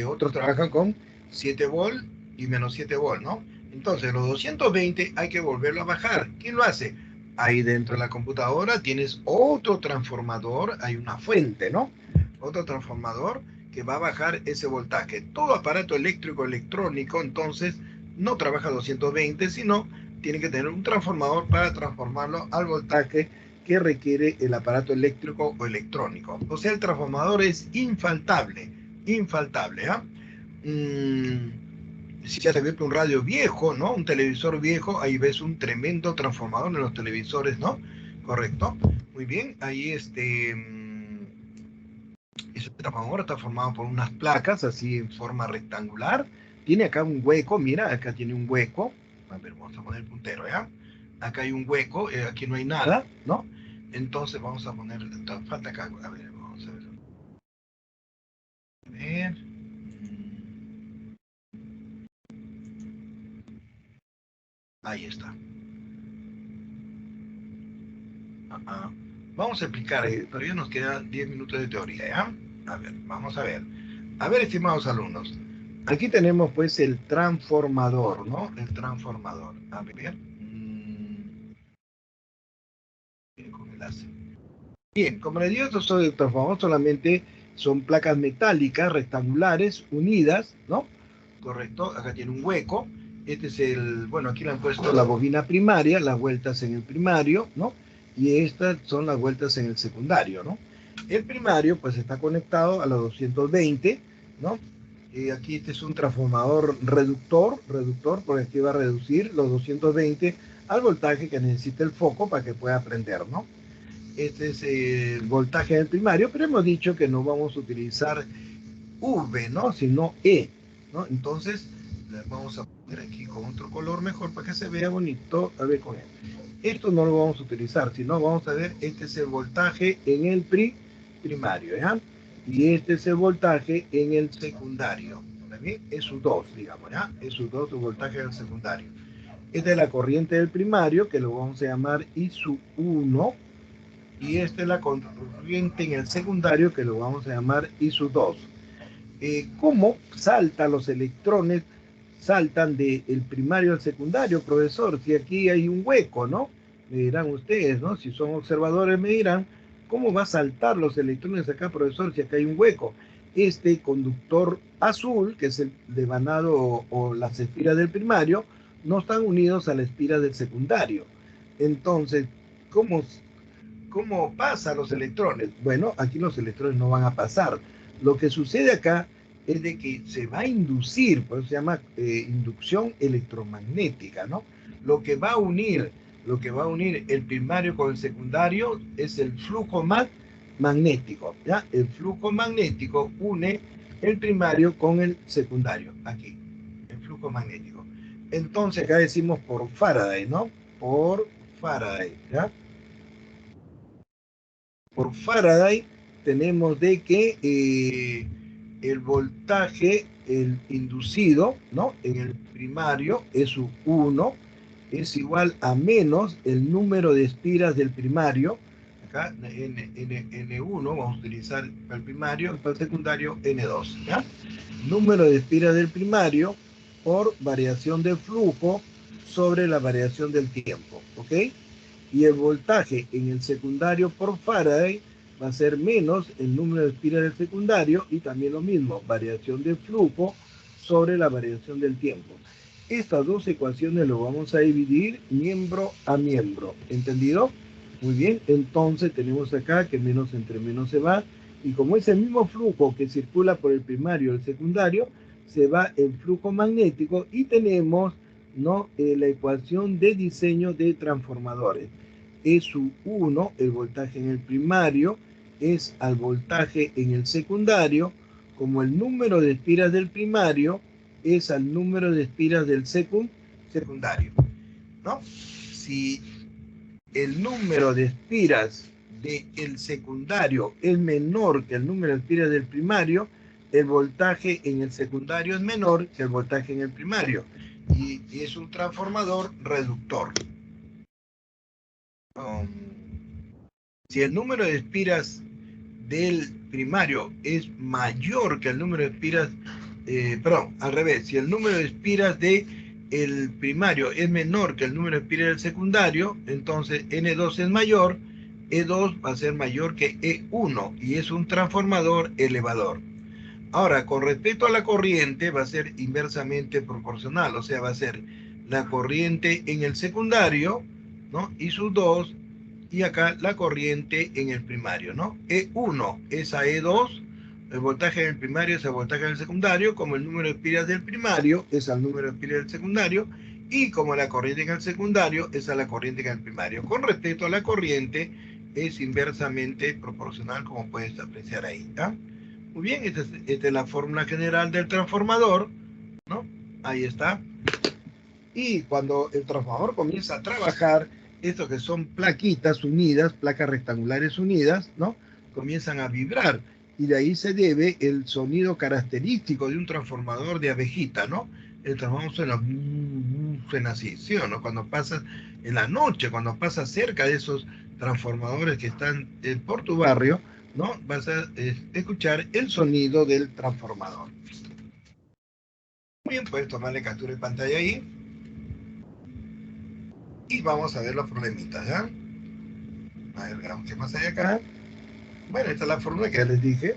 Otros trabajan con 7 volt y menos 7 volt, ¿no? Entonces, los 220 hay que volverlo a bajar. ¿Quién lo hace? Ahí dentro de la computadora tienes otro transformador, hay una fuente, ¿no? Otro transformador que va a bajar ese voltaje. Todo aparato eléctrico, electrónico, entonces, no trabaja a 220, sino tiene que tener un transformador para transformarlo al voltaje que requiere el aparato eléctrico o electrónico. O sea, el transformador es infaltable, infaltable, ¿ah? Si ya te ves un radio viejo, ¿no? Un televisor viejo, ahí ves un tremendo transformador en los televisores, ¿no? Correcto. Muy bien, ahí ese transformador está formado por unas placas así en forma rectangular. Tiene acá un hueco, mira, acá tiene un hueco. A ver, vamos a poner el puntero, ¿ya? Acá hay un hueco, aquí no hay nada, ¿no? Entonces vamos a poner, falta acá, a ver, vamos a ver. A ver. Ahí está. Vamos a explicar, todavía nos quedan 10 minutos de teoría, ¿ya? A ver, vamos a ver. A ver, estimados alumnos, aquí tenemos pues el transformador, ¿no? El transformador. A ver. Con enlace. Bien, como les digo, estos transformadores solamente son placas metálicas rectangulares unidas, ¿no? Correcto, acá tiene un hueco Este es el, bueno, aquí le han puesto la bobina primaria, las vueltas en el primario, ¿no? Y estas son las vueltas en el secundario, ¿no? El primario, pues, está conectado a los 220, ¿no? Aquí este es un transformador reductor, porque aquí va a reducir los 220 al voltaje que necesita el foco para que pueda prender, ¿no? Este es el voltaje del primario, pero hemos dicho que no vamos a utilizar V, ¿no? Sino E, ¿no? Entonces, vamos a poner aquí con otro color mejor para que se vea bonito. A ver con él. Esto no lo vamos a utilizar, sino vamos a ver, este es el voltaje en el primario, ¿ya? Y este es el voltaje en el secundario, ¿está bien? Es su 2, digamos, ¿ya? Es su 2, el voltaje del secundario. Esta es la corriente del primario, que lo vamos a llamar I sub 1, y esta es la corriente en el secundario, que lo vamos a llamar I sub 2. ¿Cómo saltan los electrones? Saltan del primario al secundario, profesor, si aquí hay un hueco, ¿no? Me dirán ustedes, ¿no? Si son observadores me dirán, ¿cómo va a saltar los electrones acá, profesor, si acá hay un hueco? Este conductor azul, que es el devanado o las espiras del primario, no están unidos a la espira del secundario. Entonces, ¿cómo pasa los electrones? Bueno, aquí los electrones no van a pasar. Lo que sucede acá es de que se va a inducir, por eso se llama inducción electromagnética, ¿no? Lo que va a unir, lo que va a unir el primario con el secundario es el flujo magnético, ¿ya? El flujo magnético une el primario con el secundario, aquí, el flujo magnético. Entonces acá decimos por Faraday, ¿no? Por Faraday, ¿ya? Por Faraday tenemos de que el voltaje, el inducido, ¿no? En el primario es su 1, es igual a menos el número de espiras del primario. Acá N1, vamos a utilizar para el primario, para el secundario N2, ¿ya? Número de espiras del primario por variación del flujo sobre la variación del tiempo, ¿ok? Y el voltaje en el secundario por Faraday va a ser menos el número de espiras del secundario y también lo mismo, variación de flujo sobre la variación del tiempo. Estas dos ecuaciones lo vamos a dividir miembro a miembro, ¿entendido? Muy bien, entonces tenemos acá que menos entre menos se va, y como es el mismo flujo que circula por el primario y el secundario, se va el flujo magnético y tenemos, ¿no? La ecuación de diseño de transformadores. E sub 1, el voltaje en el primario, es al voltaje en el secundario, como el número de espiras del primario es al número de espiras del secundario, ¿no? Si el número de espiras del secundario es menor que el número de espiras del primario, el voltaje en el secundario es menor que el voltaje en el primario. Y es un transformador reductor. Si el número de espiras del primario es mayor que el número de espiras, perdón, al revés, si el número de espiras de el primario es menor que el número de espiras del secundario, entonces N2 es mayor, E2 va a ser mayor que E1 y es un transformador elevador. Ahora, con respecto a la corriente, va a ser inversamente proporcional, o sea, va a ser la corriente en el secundario, ¿no? Y sus 2, y acá la corriente en el primario, ¿no? E1 es a E2, el voltaje en el primario es el voltaje en el secundario, como el número de espiras del primario es al número de espiras del secundario, y como la corriente en el secundario es a la corriente en el primario. Con respecto a la corriente, es inversamente proporcional, como puedes apreciar ahí, ¿está? Muy bien, esta es la fórmula general del transformador, ¿no? Ahí está. Y cuando el transformador comienza a trabajar, estos que son plaquitas unidas, placas rectangulares unidas, ¿no? Comienzan a vibrar. Y de ahí se debe el sonido característico de un transformador de abejita, ¿no? El transformador suena así, ¿sí o no? Cuando pasas en la noche, cuando pasas cerca de esos transformadores que están por tu barrio, ¿no? Vas a escuchar el sonido del transformador. Bien, puedes tomarle captura de pantalla ahí. Y vamos a ver los problemitas, ¿ya? A ver, veamos qué más hay acá. Bueno, esta es la fórmula que ya les dije.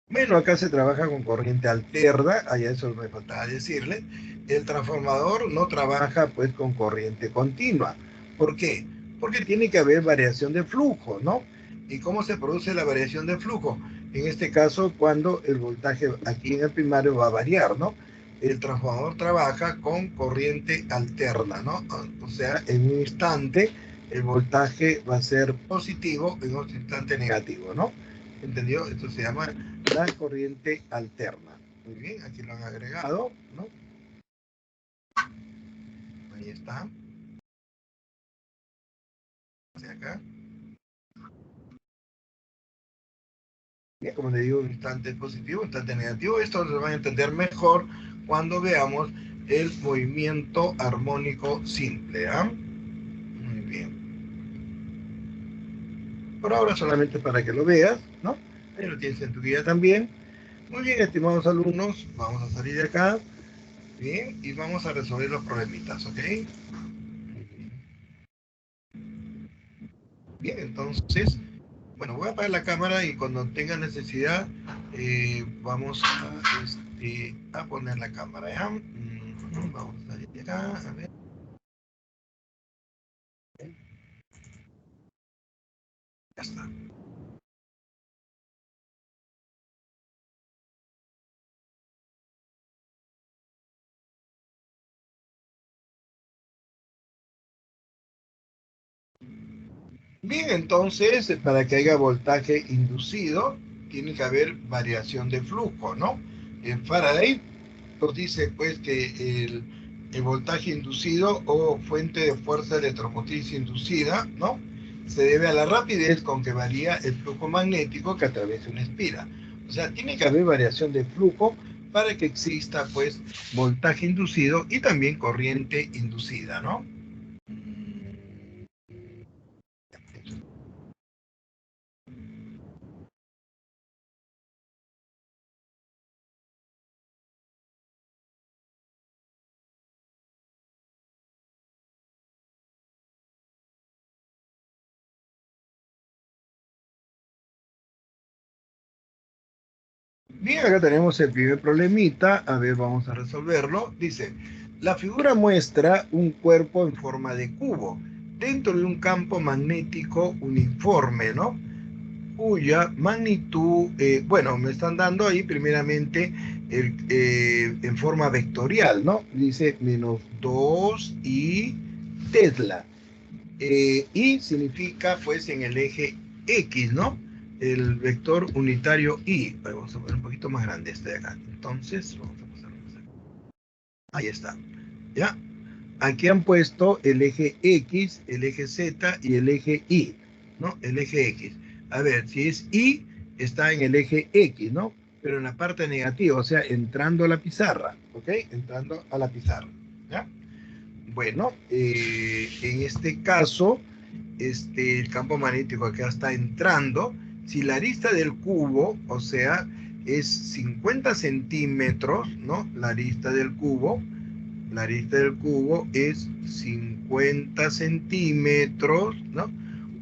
Bueno, acá se trabaja con corriente alterna, allá eso me faltaba decirle. El transformador no trabaja pues con corriente continua. ¿Por qué? Porque tiene que haber variación de flujo, ¿no? ¿Y cómo se produce la variación de flujo? En este caso, cuando el voltaje aquí en el primario va a variar, ¿no? El transformador trabaja con corriente alterna, ¿no? O sea, en un instante el voltaje va a ser positivo, en otro instante negativo, ¿no? ¿Entendió? Esto se llama la corriente alterna. Muy bien, aquí lo han agregado, ¿no? Ahí está. Hacia acá. Bien, como le digo, un instante positivo, un instante negativo. Esto lo van a entender mejor cuando veamos el movimiento armónico simple. ¿Ah? Muy bien. Por ahora solamente para que lo veas, ¿no? Ahí lo tienes en tu guía también. Muy bien, estimados alumnos, vamos a salir de acá. Bien, y vamos a resolver los problemitas, ¿ok? Bien, entonces, bueno, voy a apagar la cámara y cuando tenga necesidad vamos a poner la cámara, ¿ya? Vamos a salir de acá, a ver. Ya está. Bien, entonces, para que haya voltaje inducido, tiene que haber variación de flujo, ¿no? En Faraday nos dice, pues, que el voltaje inducido o fuente de fuerza electromotriz inducida, ¿no? Se debe a la rapidez con que varía el flujo magnético que atraviesa una espira. O sea, tiene que haber variación de flujo para que exista, pues, voltaje inducido y también corriente inducida, ¿no? Bien, acá tenemos el primer problemita. A ver, vamos a resolverlo. Dice, la figura muestra un cuerpo en forma de cubo dentro de un campo magnético uniforme, ¿no? Cuya magnitud, bueno, me están dando ahí primeramente en forma vectorial, ¿no? Dice menos 2 y Tesla. Y significa pues en el eje X, ¿no? El vector unitario Y. Vamos a poner un poquito más grande este de acá. Entonces, vamos a pasarlo más acá. Ahí está. ¿Ya? Aquí han puesto el eje X, el eje Z y el eje Y, ¿no? El eje X. A ver, si es Y, está en el eje X, ¿no? Pero en la parte negativa, o sea, entrando a la pizarra, ¿ok? Entrando a la pizarra, ¿ya? Bueno, en este caso, el campo magnético acá está entrando. Si la arista del cubo, o sea, es 50 centímetros, ¿no? La arista del cubo es 50 centímetros, ¿no?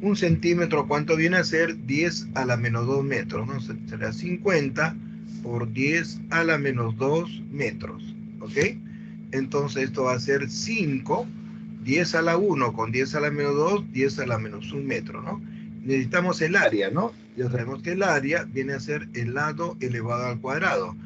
Un centímetro, ¿cuánto viene a ser? 10 a la menos 2 metros, ¿no? Será 50 por 10 a la menos 2 metros, ¿ok? Entonces esto va a ser 5, 10 a la 1 con 10 a la menos 2, 10 a la menos 1 metro, ¿no? Necesitamos el área, ¿no? Ya sabemos que el área viene a ser el lado elevado al cuadrado.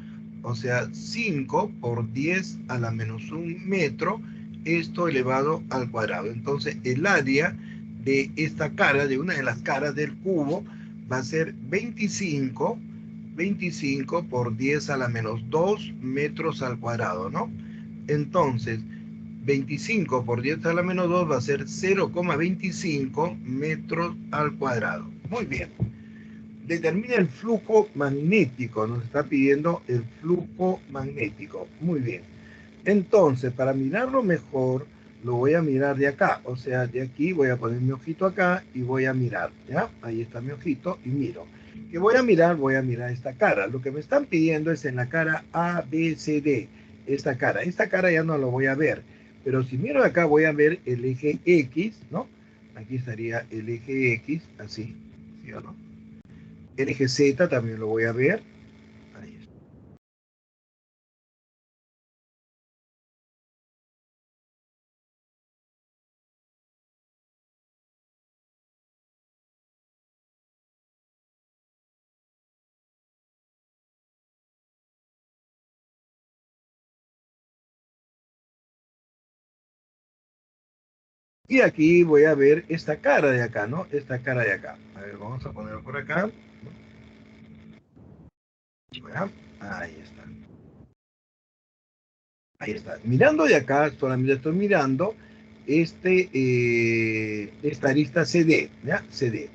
O sea, 5 por 10 a la menos 1 metro, esto elevado al cuadrado. Entonces, el área de esta cara, de una de las caras del cubo, va a ser 25 por 10 a la menos 2 metros al cuadrado, ¿no? Entonces, 25 por 10 a la menos 2 va a ser 0,25 metros al cuadrado. Muy bien. Determina el flujo magnético. Nos está pidiendo el flujo magnético. Muy bien. Entonces, para mirarlo mejor, lo voy a mirar de acá. O sea, de aquí voy a poner mi ojito acá y voy a mirar. ¿Ya? Ahí está mi ojito y miro. ¿Qué voy a mirar? Voy a mirar esta cara. Lo que me están pidiendo es en la cara A, B, C, D. Esta cara. Esta cara ya no lo voy a ver. Pero si miro acá, voy a ver el eje X, ¿no? Aquí estaría el eje X, así. ¿Sí o no? El eje Z también lo voy a ver. Y aquí voy a ver esta cara de acá, ¿no? Esta cara de acá. A ver, vamos a ponerlo por acá. ¿Ya? Ahí está. Ahí está. Mirando de acá, solamente estoy mirando esta arista CD, ¿ya? CD.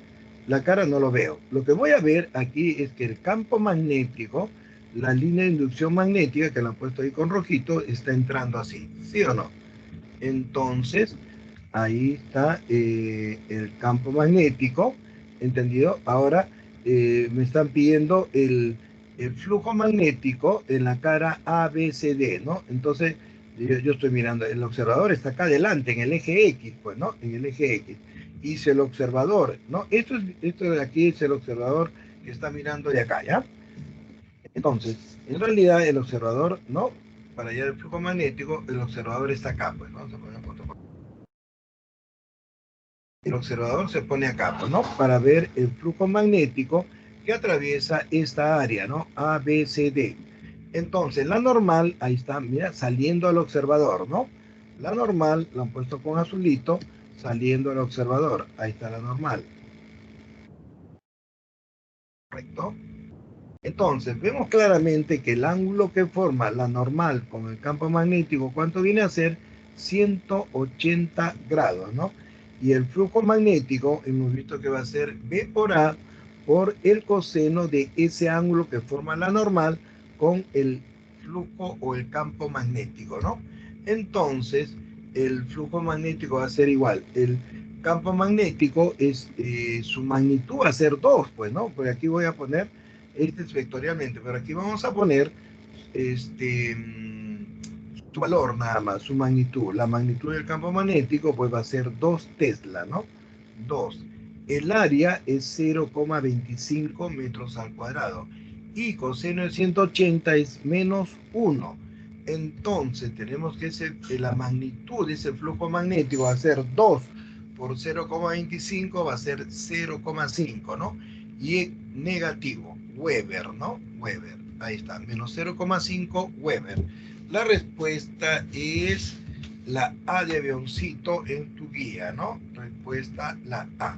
La cara no lo veo. Lo que voy a ver aquí es que el campo magnético, la línea de inducción magnética, que la han puesto ahí con rojito, está entrando así, ¿sí o no? Entonces, ahí está el campo magnético, ¿entendido? Ahora me están pidiendo el flujo magnético en la cara ABCD, ¿no? Entonces, yo estoy mirando, el observador está acá adelante, en el eje X, pues, ¿no? En el eje X. Y es el observador, ¿no? Esto de aquí es el observador que está mirando de acá, ¿ya? Entonces, en realidad el observador, ¿no? Para hallar el flujo magnético, el observador está acá, pues, ¿no? Vamos a poner foto. El observador se pone acá, pues, ¿no? Para ver el flujo magnético que atraviesa esta área, ¿no? A, B, C, D. Entonces, la normal, ahí está, mira, saliendo al observador, ¿no? La normal, la han puesto con azulito, saliendo al observador. Ahí está la normal. ¿Correcto? Entonces, vemos claramente que el ángulo que forma la normal con el campo magnético, ¿cuánto viene a ser? 180 grados, ¿no? Y el flujo magnético, hemos visto que va a ser B por A por el coseno de ese ángulo que forma la normal con el flujo o el campo magnético, ¿no? Entonces, el flujo magnético va a ser igual. El campo magnético es, su magnitud va a ser 2, pues, ¿no? Porque aquí voy a poner este es vectorialmente, pero aquí vamos a poner su valor nada más, su magnitud. La magnitud del campo magnético pues va a ser 2 Tesla, ¿no? 2. El área es 0,25 metros al cuadrado y coseno de 180 es menos 1. Entonces tenemos que la magnitud de ese flujo magnético va a ser 2 por 0,25 va a ser 0,5, ¿no? Y negativo, Weber, ¿no? Weber, ahí está, menos 0,5 Weber. La respuesta es la A de avioncito en tu guía, ¿no? Respuesta la A.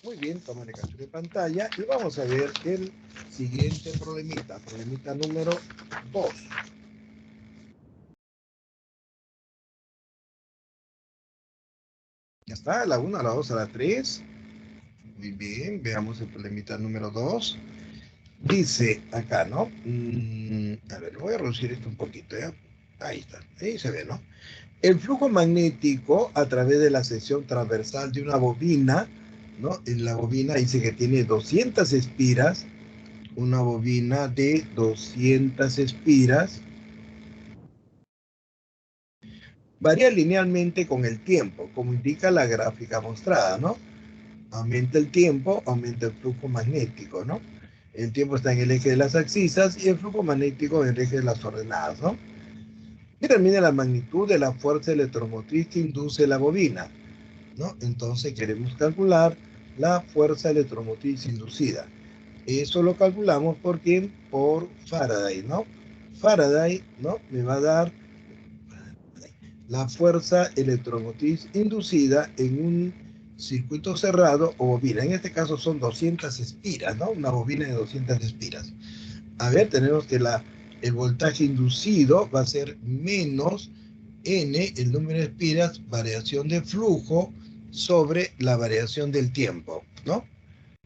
Muy bien, toma de captura de pantalla y vamos a ver el siguiente problemita, problemita número 2. Ya está, la 1, la 2, la 3. Muy bien, veamos el problemita número 2. Dice acá, ¿no? A ver, voy a reducir esto un poquito, ¿ya? Ahí está, ahí se ve, ¿no? El flujo magnético a través de la sección transversal de una bobina, ¿no? En la bobina dice que tiene 200 espiras, una bobina de 200 espiras, varía linealmente con el tiempo, como indica la gráfica mostrada, ¿no? Aumenta el tiempo, aumenta el flujo magnético, ¿no? El tiempo está en el eje de las axisas y el flujo magnético en el eje de las ordenadas, ¿no? Determina la magnitud de la fuerza electromotriz que induce la bobina, ¿no? Entonces queremos calcular la fuerza electromotriz inducida. Eso lo calculamos por quién? Por Faraday, ¿no? Faraday, ¿no? Me va a dar la fuerza electromotriz inducida en un circuito cerrado o bobina. En este caso son 200 espiras, ¿no? Una bobina de 200 espiras. A ver, tenemos que el voltaje inducido va a ser menos N, el número de espiras, variación de flujo sobre la variación del tiempo, ¿no?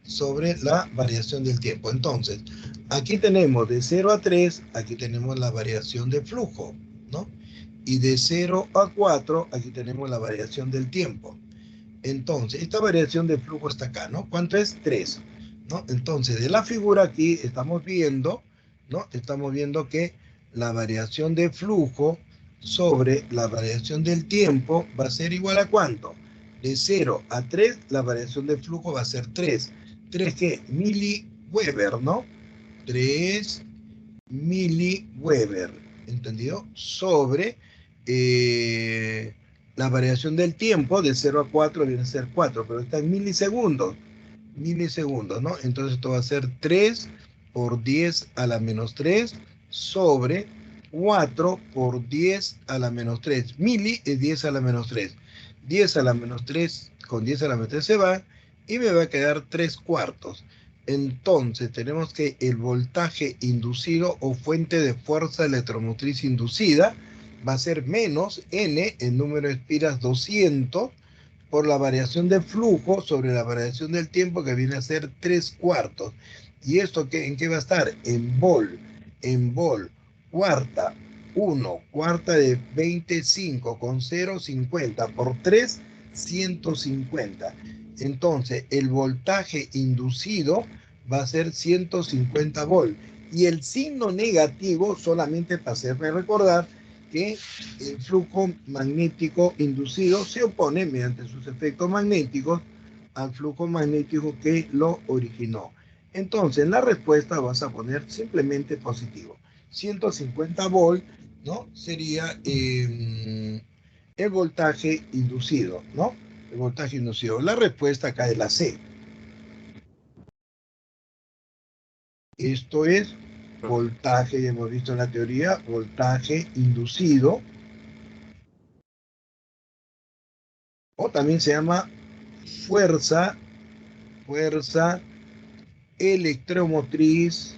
Sobre la variación del tiempo. Entonces, aquí tenemos de 0 a 3, aquí tenemos la variación de flujo, ¿no? Y de 0 a 4, aquí tenemos la variación del tiempo. Entonces, esta variación de flujo está acá, ¿no? ¿Cuánto es? 3, ¿no? Entonces, de la figura aquí estamos viendo, ¿no? Estamos viendo que la variación de flujo sobre la variación del tiempo va a ser igual a ¿cuánto? De 0 a 3, la variación de flujo va a ser 3. ¿3 qué? Miliweber, ¿no? 3 miliweber, ¿entendido? Sobre la variación del tiempo de 0 a 4 viene a ser 4, pero está en milisegundos, ¿no? Entonces esto va a ser 3 por 10 a la menos 3 sobre 4 por 10 a la menos 3. Mili es 10 a la menos 3. 10 a la menos 3 con 10 a la menos 3 se va y me va a quedar 3 cuartos. Entonces tenemos que el voltaje inducido o fuente de fuerza electromotriz inducida va a ser menos N, el número de espiras 200, por la variación de flujo sobre la variación del tiempo, que viene a ser 3 cuartos. ¿Y esto en qué va a estar? En vol. En vol. Cuarta, 1, cuarta de 25 con 0,50 por 3, 150. Entonces, el voltaje inducido va a ser 150 volt. Y el signo negativo, solamente para hacerme recordar, que el flujo magnético inducido se opone mediante sus efectos magnéticos al flujo magnético que lo originó. Entonces, en la respuesta vas a poner simplemente positivo. 150 volt, ¿no? Sería el voltaje inducido, ¿no? El voltaje inducido. La respuesta acá es la C. Esto es voltaje, ya hemos visto en la teoría, voltaje inducido, o también se llama fuerza electromotriz,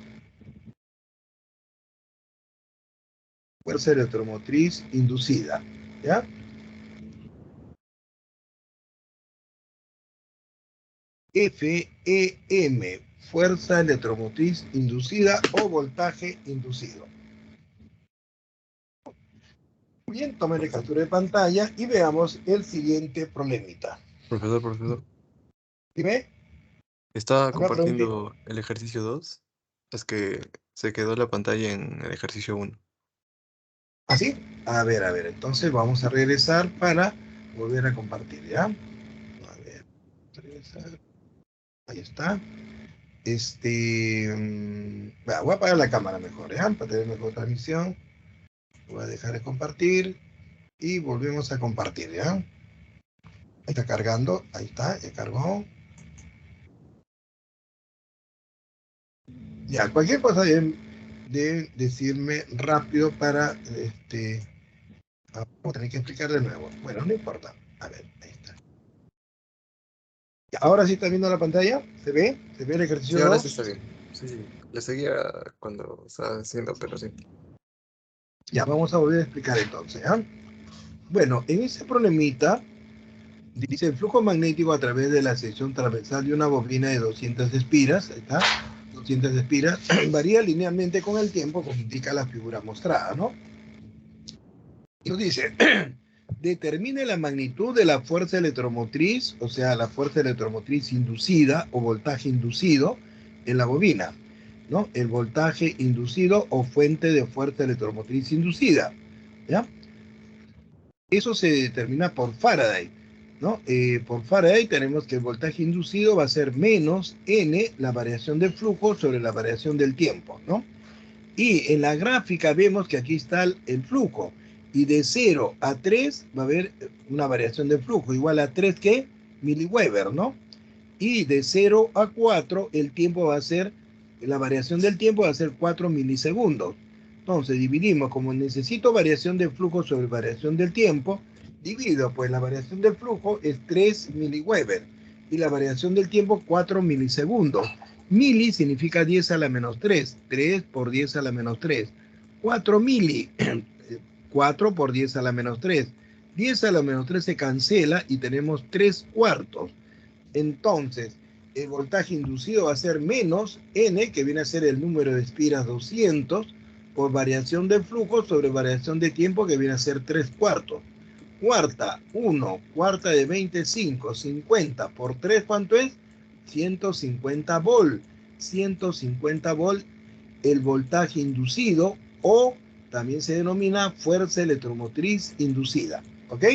fuerza electromotriz inducida, ¿ya? FEM, fuerza electromotriz inducida o voltaje inducido. Bien, tomen captura de pantalla y veamos el siguiente problemita. Profesor, Dime, ¿está ¿alguna pregunta? compartiendo el ejercicio 2? Es que se quedó la pantalla en el ejercicio 1. ¿Así? A ver, entonces vamos a regresar para volver a compartir, ¿ya? A ver, regresar. Ahí está. Voy a apagar la cámara mejor, ¿ya? Para tener mejor transmisión. Voy a dejar de compartir y volvemos a compartir, ¿ya? Ahí está cargando, ahí está, ya cargó. Ya, cualquier cosa de decirme rápido para, vamos a tener que explicar de nuevo. Bueno, no importa. A ver, ahí está. Ahora sí está viendo la pantalla, ¿se ve? ¿Se ve el Sí, ejercicio ahora sí 2? está bien. Sí, le seguía cuando estaba haciendo, pero sí. Ya, vamos a volver a explicar entonces, ¿ya? Bueno, en ese problemita dice el flujo magnético a través de la sección transversal de una bobina de 200 espiras, ahí está, 200 espiras, varía linealmente con el tiempo, como indica la figura mostrada, ¿no? Y nos dice, determine la magnitud de la fuerza electromotriz, o sea, la fuerza electromotriz inducida o voltaje inducido en la bobina, ¿no? El voltaje inducido o fuente de fuerza electromotriz inducida, ¿ya? Eso se determina por Faraday, ¿no? Por Faraday tenemos que el voltaje inducido va a ser menos N, la variación del flujo sobre la variación del tiempo, ¿no? Y en la gráfica vemos que aquí está el flujo. Y de 0 a 3 va a haber una variación de flujo, igual a 3 ¿qué? Miliweber, ¿no? Y de 0 a 4 el tiempo va a ser, la variación del tiempo va a ser 4 milisegundos. Entonces dividimos, como necesito variación de flujo sobre variación del tiempo, divido, pues la variación del flujo es 3 miliweber y la variación del tiempo 4 milisegundos. Mili significa 10 a la menos 3, 3 por 10 a la menos 3. 4 mili, 4 por 10 a la menos 3. 10 a la menos 3 se cancela y tenemos 3 cuartos. Entonces, el voltaje inducido va a ser menos N, que viene a ser el número de espiras 200, por variación de flujo sobre variación de tiempo, que viene a ser 3 cuartos. Cuarta, 1, cuarta de 25, 50 por 3, ¿cuánto es? 150 volt. 150 volt, el voltaje inducido, o también se denomina fuerza electromotriz inducida, ¿ok?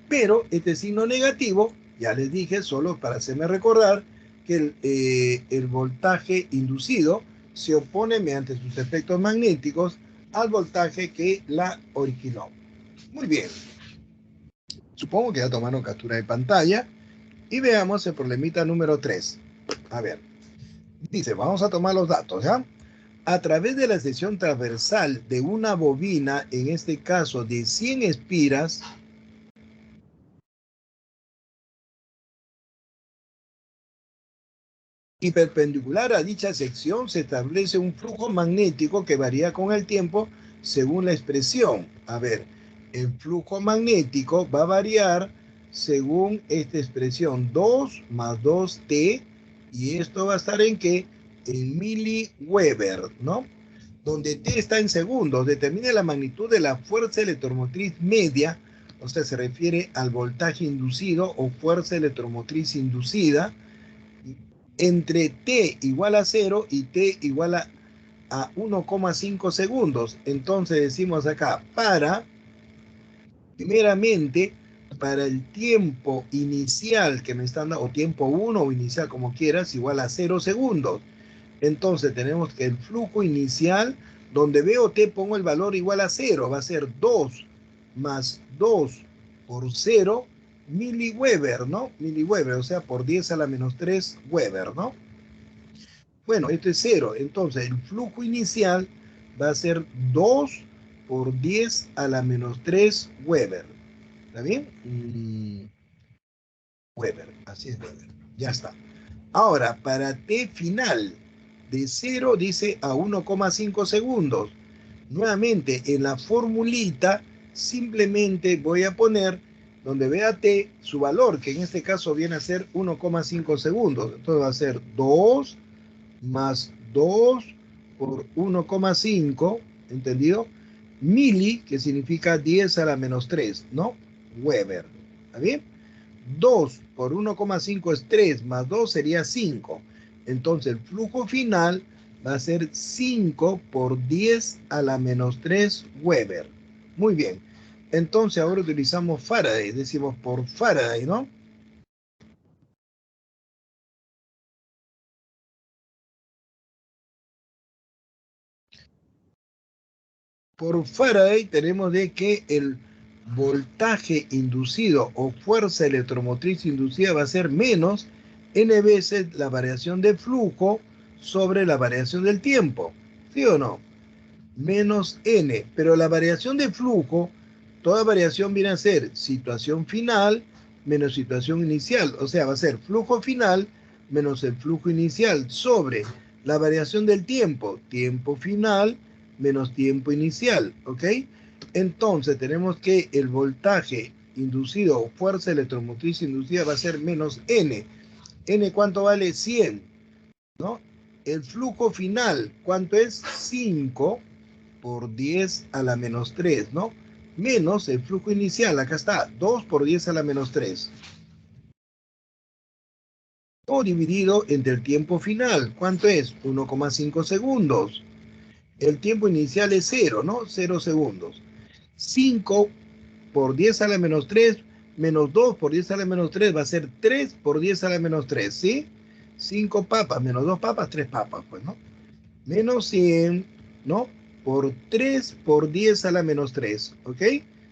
Pero este signo negativo, ya les dije, solo para hacerme recordar que el voltaje inducido se opone mediante sus efectos magnéticos al voltaje que la originó. Muy bien. Supongo que ya tomaron captura de pantalla y veamos el problemita número 3. A ver, dice, vamos a tomar los datos, ¿ya? a través de la sección transversal de una bobina, en este caso de 100 espiras, y perpendicular a dicha sección se establece un flujo magnético que varía con el tiempo según la expresión. A ver, el flujo magnético va a variar según esta expresión, 2 más 2T, y esto va a estar en ¿qué? En miliweber, ¿no? Donde T está en segundos, determina la magnitud de la fuerza electromotriz media, o sea, se refiere al voltaje inducido o fuerza electromotriz inducida, entre T igual a 0 y T igual a 1,5 segundos. Entonces decimos acá, primeramente, para el tiempo inicial que me están dando, o tiempo 1 o inicial como quieras, igual a 0 segundos. Entonces tenemos que el flujo inicial, donde veo T pongo el valor igual a 0, va a ser 2 más 2 por 0 miliweber, ¿no? Miliweber, o sea, por 10 a la menos 3 Weber, ¿no? Bueno, esto es 0, entonces el flujo inicial va a ser 2 por 10 a la menos 3 Weber. ¿Está bien? Weber, así es Weber. Ya está. Ahora, para T final, de 0 dice a 1,5 segundos. Nuevamente, en la formulita, simplemente voy a poner, donde vea T, su valor, que en este caso viene a ser 1,5 segundos. Entonces va a ser 2 más 2 por 1,5, ¿entendido? Mili, que significa 10 a la menos 3, ¿no? Weber, ¿está bien? 2 por 1,5 es 3, más 2 sería 5. Entonces el flujo final va a ser 5 por 10 a la menos 3 Weber. Muy bien. Entonces ahora utilizamos Faraday, decimos por Faraday, ¿no? Por Faraday tenemos de que el voltaje inducido o fuerza electromotriz inducida va a ser menos n veces la variación de flujo sobre la variación del tiempo. ¿Sí o no? Menos n. Pero la variación de flujo, toda variación viene a ser situación final menos situación inicial. O sea, va a ser flujo final menos el flujo inicial sobre la variación del tiempo, tiempo final menos tiempo inicial, ¿ok? Entonces tenemos que el voltaje inducido o fuerza electromotriz inducida va a ser menos n. ¿N cuánto vale? 100, ¿no? El flujo final, ¿cuánto es? 5 por 10 a la menos 3, ¿no? Menos el flujo inicial, acá está, 2 por 10 a la menos 3. O dividido entre el tiempo final, ¿cuánto es? 1,5 segundos. El tiempo inicial es 0, ¿no? 0 segundos. 5 por 10 a la menos 3 menos 2 por 10 a la menos 3 va a ser 3 por 10 a la menos 3, ¿sí? 5 papas menos 2 papas, 3 papas, pues, ¿no? Menos 100, ¿no? Por 3 por 10 a la menos 3, ¿ok?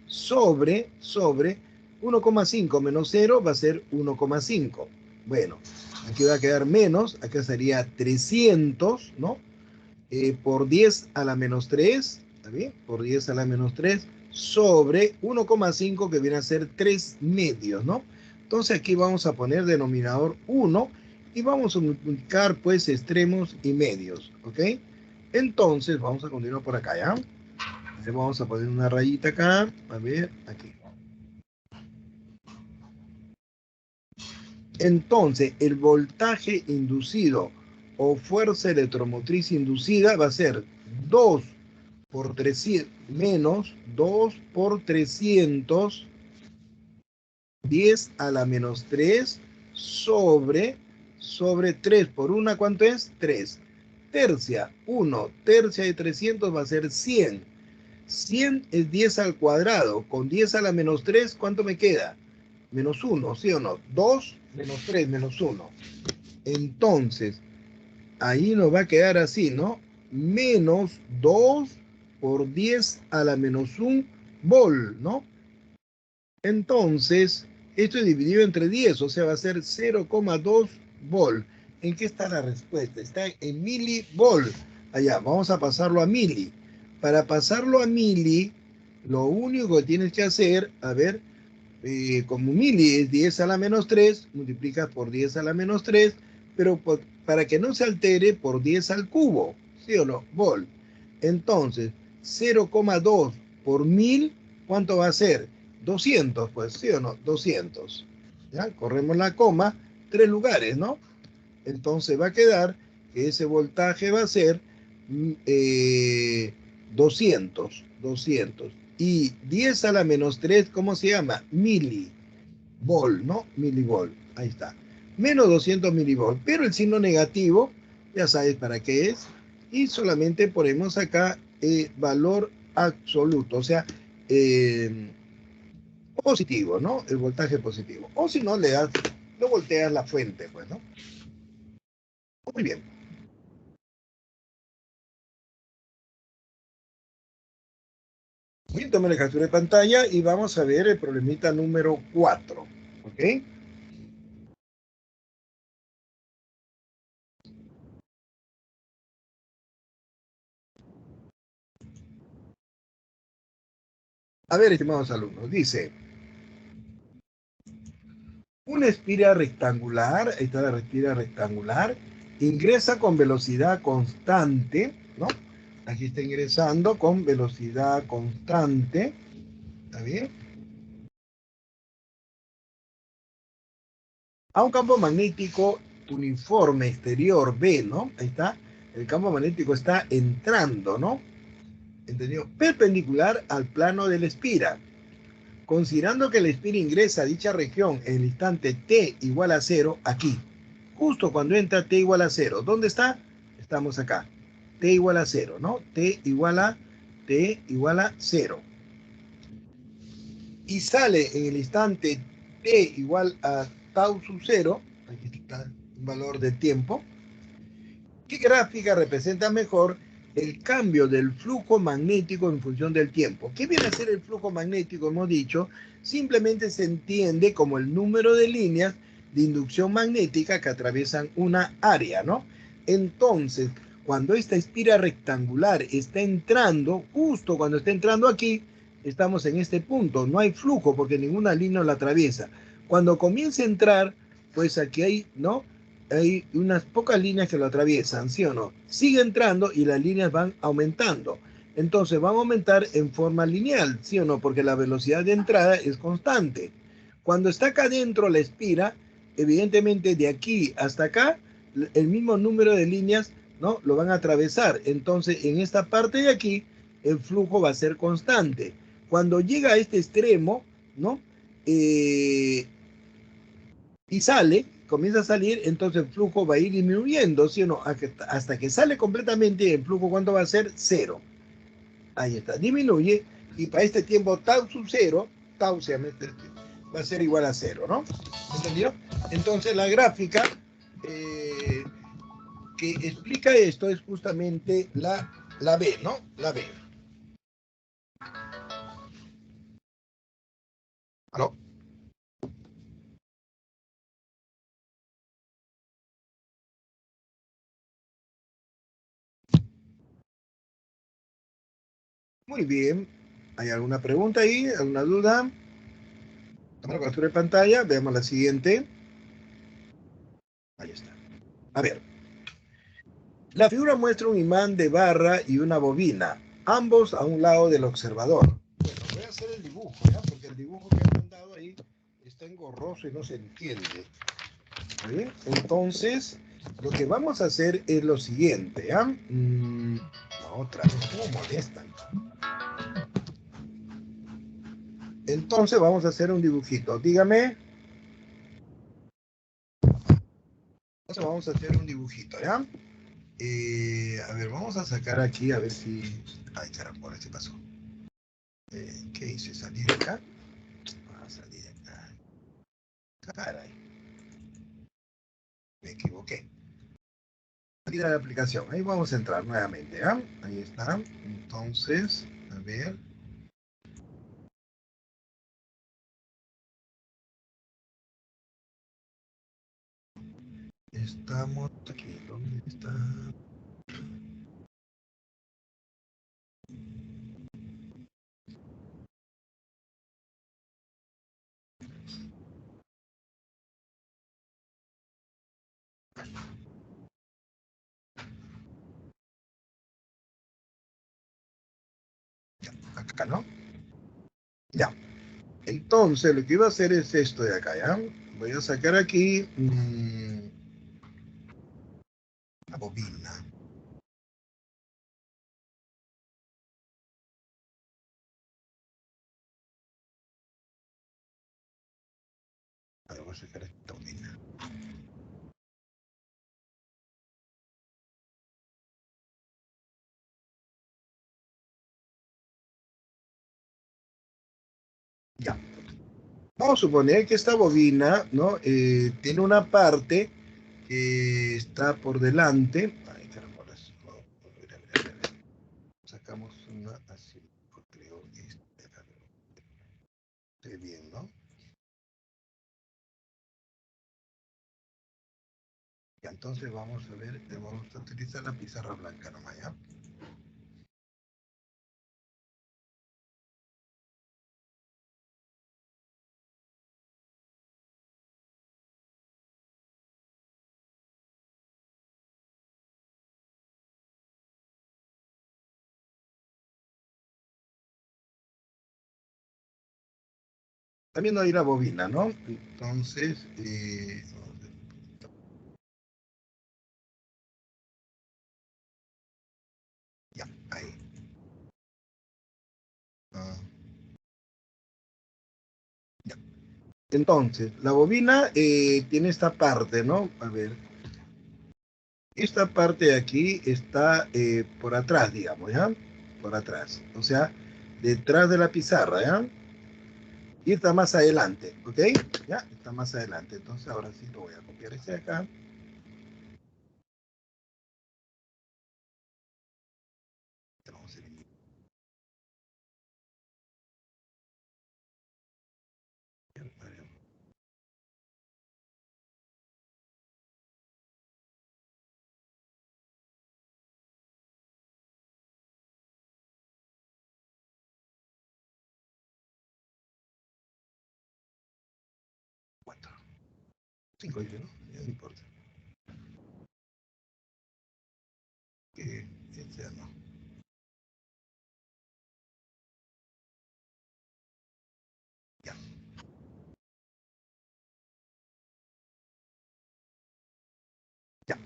Sobre 1,5 menos 0 va a ser 1,5. Bueno, aquí va a quedar menos, acá sería 300, ¿no? Por 10 a la menos 3, ¿está bien? Por 10 a la menos 3 sobre 1,5 que viene a ser 3 medios, ¿no? Entonces aquí vamos a poner denominador 1 y vamos a multiplicar pues extremos y medios, ¿ok? Entonces vamos a continuar por acá, ¿ya? Entonces vamos a poner una rayita acá, a ver, aquí. Entonces el voltaje inducido o fuerza electromotriz inducida va a ser 2 por 300 menos 2 por 300 10 a la menos 3 sobre 3 por 1, ¿cuánto es? 3. Tercia, 1 tercia de 300 va a ser 100. 100 es 10 al cuadrado. Con 10 a la menos 3, ¿cuánto me queda? Menos 1, ¿sí o no? 2 menos 3 menos 1. Entonces, ahí nos va a quedar así, ¿no? Menos 2 por 10 a la menos 1 vol, ¿no? Entonces, esto es dividido entre 10, o sea, va a ser 0,2 vol. ¿En qué está la respuesta? Está en milivol. Allá, vamos a pasarlo a mili. Para pasarlo a mili, lo único que tienes que hacer, a ver, como mili es 10 a la menos 3, multiplicas por 10 a la menos 3, pero para que no se altere por 10 al cubo, ¿sí o no? Vol. Entonces, 0,2 por 1000, ¿cuánto va a ser? 200, pues, ¿sí o no? 200. ¿Ya? Corremos la coma, 3 lugares, ¿no? Entonces va a quedar que ese voltaje va a ser 200. Y 10 a la menos 3, ¿cómo se llama? Milivol, ¿no? Milivol, ahí está. Menos 200 milivol, pero el signo negativo, ya sabes para qué es, y solamente ponemos acá valor absoluto, o sea, eh, positivo, ¿no? El voltaje positivo. O si no, no volteas la fuente, pues, ¿no? Muy bien. Bien, tome la captura de pantalla y vamos a ver el problemita número 4. ¿Ok? A ver, estimados alumnos, dice, una espira rectangular, ahí está la espira rectangular, ingresa con velocidad constante, ¿no? Aquí está ingresando con velocidad constante, ¿está bien? A un campo magnético uniforme exterior B, ¿no? Ahí está, el campo magnético está entrando, ¿no? ¿Entendido? Perpendicular al plano de la espira. Considerando que la espira ingresa a dicha región en el instante t igual a 0, aquí, justo cuando entra t igual a 0, ¿dónde está? Estamos acá, t igual a 0, ¿no? T igual a 0. Y sale en el instante t igual a tau sub 0, aquí está un valor de tiempo. ¿Qué gráfica representa mejor el cambio del flujo magnético en función del tiempo? ¿Qué viene a ser el flujo magnético? Hemos dicho, simplemente se entiende como el número de líneas de inducción magnética que atraviesan una área, ¿no? Entonces, cuando esta espira rectangular está entrando, justo cuando está entrando aquí, estamos en este punto, no hay flujo porque ninguna línea la atraviesa. Cuando comienza a entrar, pues aquí hay, ¿no? Hay unas pocas líneas que lo atraviesan, ¿sí o no? Sigue entrando y las líneas van aumentando. Entonces van a aumentar en forma lineal, ¿sí o no? Porque la velocidad de entrada es constante. Cuando está acá adentro la espira, evidentemente de aquí hasta acá, el mismo número de líneas, ¿no? Lo van a atravesar. Entonces en esta parte de aquí, el flujo va a ser constante. Cuando llega a este extremo, ¿no? Eh, y sale, comienza a salir, entonces el flujo va a ir disminuyendo, ¿sí o no? Hasta que sale completamente, el flujo, ¿cuánto va a ser? Cero. Ahí está, disminuye, y para este tiempo tau sub cero, tau va a ser igual a cero, ¿no? ¿Entendido? Entonces la gráfica eh, que explica esto es justamente la B, ¿no? La B. ¿Aló? Muy bien. ¿Hay alguna pregunta ahí? ¿Alguna duda? Toma la captura de pantalla, veamos la siguiente. Ahí está. A ver, la figura muestra un imán de barra y una bobina, ambos a un lado del observador. Bueno, voy a hacer el dibujo, ¿ya? Porque el dibujo que han mandado ahí está engorroso y no se entiende. ¿Sí? Entonces, lo que vamos a hacer es lo siguiente, ¿ya? Otra vez, ¿cómo molestan? Entonces vamos a hacer un dibujito. Dígame. Entonces vamos a hacer un dibujito, ¿ya? A ver, vamos a sacar aquí a ver si... Ay, caramba, ¿qué pasó? ¿Qué hice? ¿Salir de acá? Ah, salir de acá. Caray, me equivoqué. Salir a la aplicación. Ahí vamos a entrar nuevamente, ¿ya? Ahí está. Entonces, a ver. Estamos aquí. ¿Dónde está? Acá, ¿no? Ya. Entonces, lo que iba a hacer es esto de acá, ¿ya? Voy a sacar aquí la bobina. A ver, voy a sacar esta bobina. Ya. Vamos a suponer que esta bobina, ¿no? Tiene una parte que está por delante. Ay, caracolas. No, mira, mira, mira. Sacamos una así, creo que esté bien, ¿no? Y entonces vamos a ver, vamos a utilizar la pizarra blanca nomás, ¿ya? También hay la bobina, ¿no? Entonces, ya, ahí. Ah, ya. Entonces, la bobina tiene esta parte, ¿no? A ver, esta parte de aquí está por atrás, digamos, ¿ya? Por atrás. O sea, detrás de la pizarra, ¿ya? Y está más adelante, ¿ok? Ya, está más adelante. Entonces, ahora sí lo voy a copiar este de acá. Vamos a eliminar. Cuatro, cinco, ¿no? Ya no importa. Que este no. Ya, ya.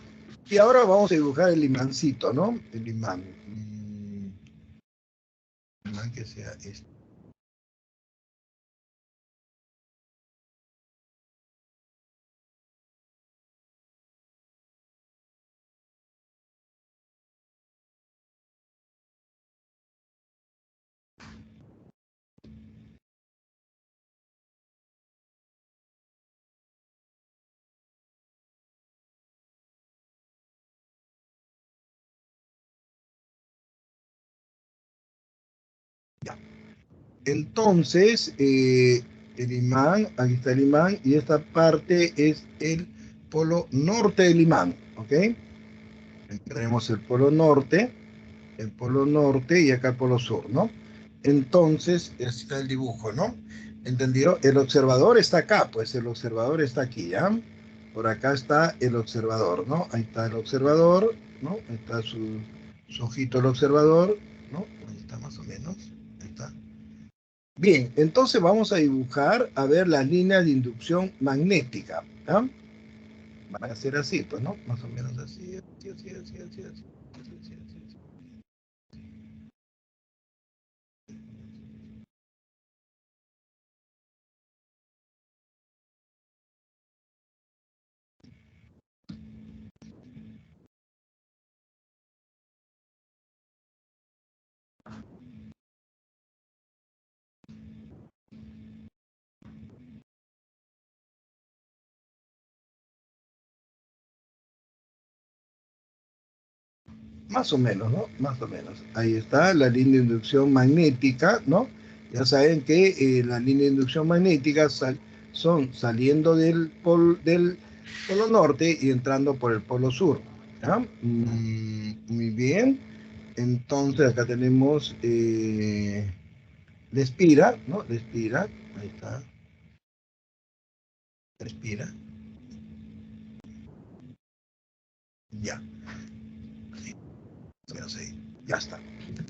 Y ahora vamos a dibujar el imancito, ¿no? El imán. Imán que sea este. Ya. Entonces, el imán, aquí está el imán, y esta parte es el polo norte del imán, ¿ok? Aquí tenemos el polo norte y acá el polo sur, ¿no? Entonces, así está el dibujo, ¿no? ¿Entendido? El observador está acá, pues el observador está aquí, ¿ya? Por acá está el observador, ¿no? Ahí está el observador, ¿no? Ahí está su ojito el observador, ¿no? Ahí está más o menos, ahí está. Bien, entonces vamos a dibujar, a ver, las líneas de inducción magnética, ¿ya? Van a ser así, pues, ¿no? Más o menos así, así, así, así, así, así, así, así, así. Más o menos, ¿no? Más o menos. Ahí está la línea de inducción magnética, ¿no? Ya saben que la línea de inducción magnética son saliendo del polo norte y entrando por el polo sur. ¿Ya? Muy bien. Entonces acá tenemos Respira, ¿no? Respira. Ahí está. Respira. Ya. Sí, sí, ya está.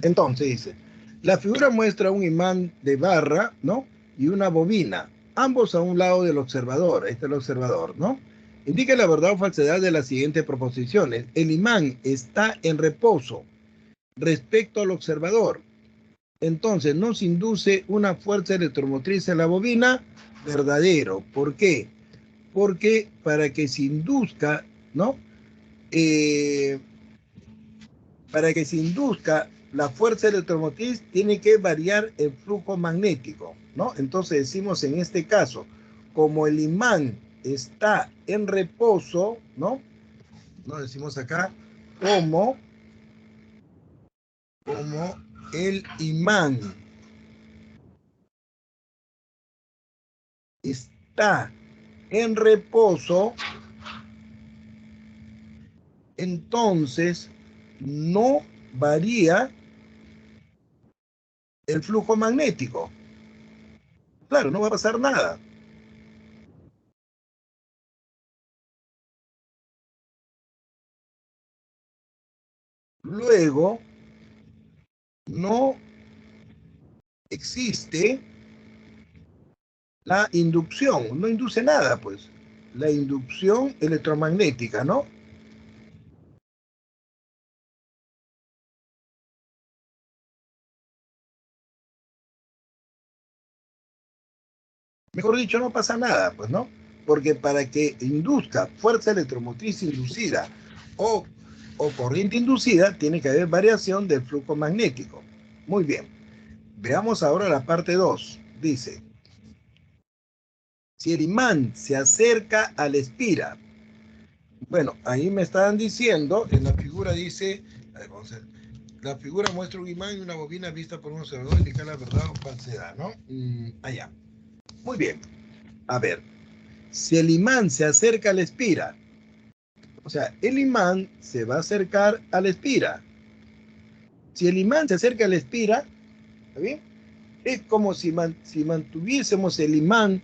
Entonces dice, la figura muestra un imán de barra, ¿no? Y una bobina, ambos a un lado del observador. Ahí está el observador, ¿no? Indica la verdad o falsedad de las siguientes proposiciones. El imán está en reposo respecto al observador. Entonces, nos induce una fuerza electromotriz en la bobina. Verdadero. ¿Por qué? Porque para que se induzca, ¿no? Eh, para que se induzca la fuerza electromotriz tiene que variar el flujo magnético, ¿no? Entonces decimos en este caso, como el imán está en reposo, ¿no? No decimos acá, como el imán está en reposo, entonces no varía el flujo magnético. Claro, no va a pasar nada. Luego, no existe la inducción, no induce nada, pues. La inducción electromagnética, ¿no? Mejor dicho, no pasa nada, pues, ¿no? Porque para que induzca fuerza electromotriz inducida o, o corriente inducida, tiene que haber variación del flujo magnético. Muy bien. Veamos ahora la parte 2. Dice, si el imán se acerca a la espira, bueno, ahí me estaban diciendo, en la figura dice, a ver, vamos a ver, la figura muestra un imán y una bobina vista por un observador indica la verdad o falsedad, ¿no? Allá. Muy bien. A ver, si el imán se acerca a la espira, o sea, el imán se va a acercar a la espira. Si el imán se acerca a la espira, ¿está bien? Es como si mantuviésemos el imán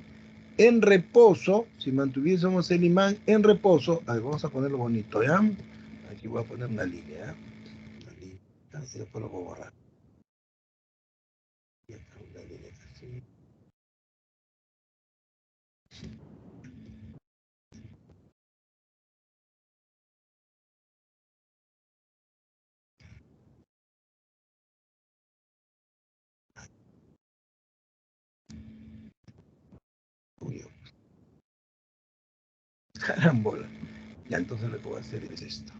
en reposo, si mantuviésemos el imán en reposo, a ver, vamos a ponerlo bonito, ¿ya? Aquí voy a poner una línea, ¿ya? Una línea, y después lo voy a borrar. Y acá una línea así. Uy, carambola. Ya, entonces lo que voy a hacer es esto.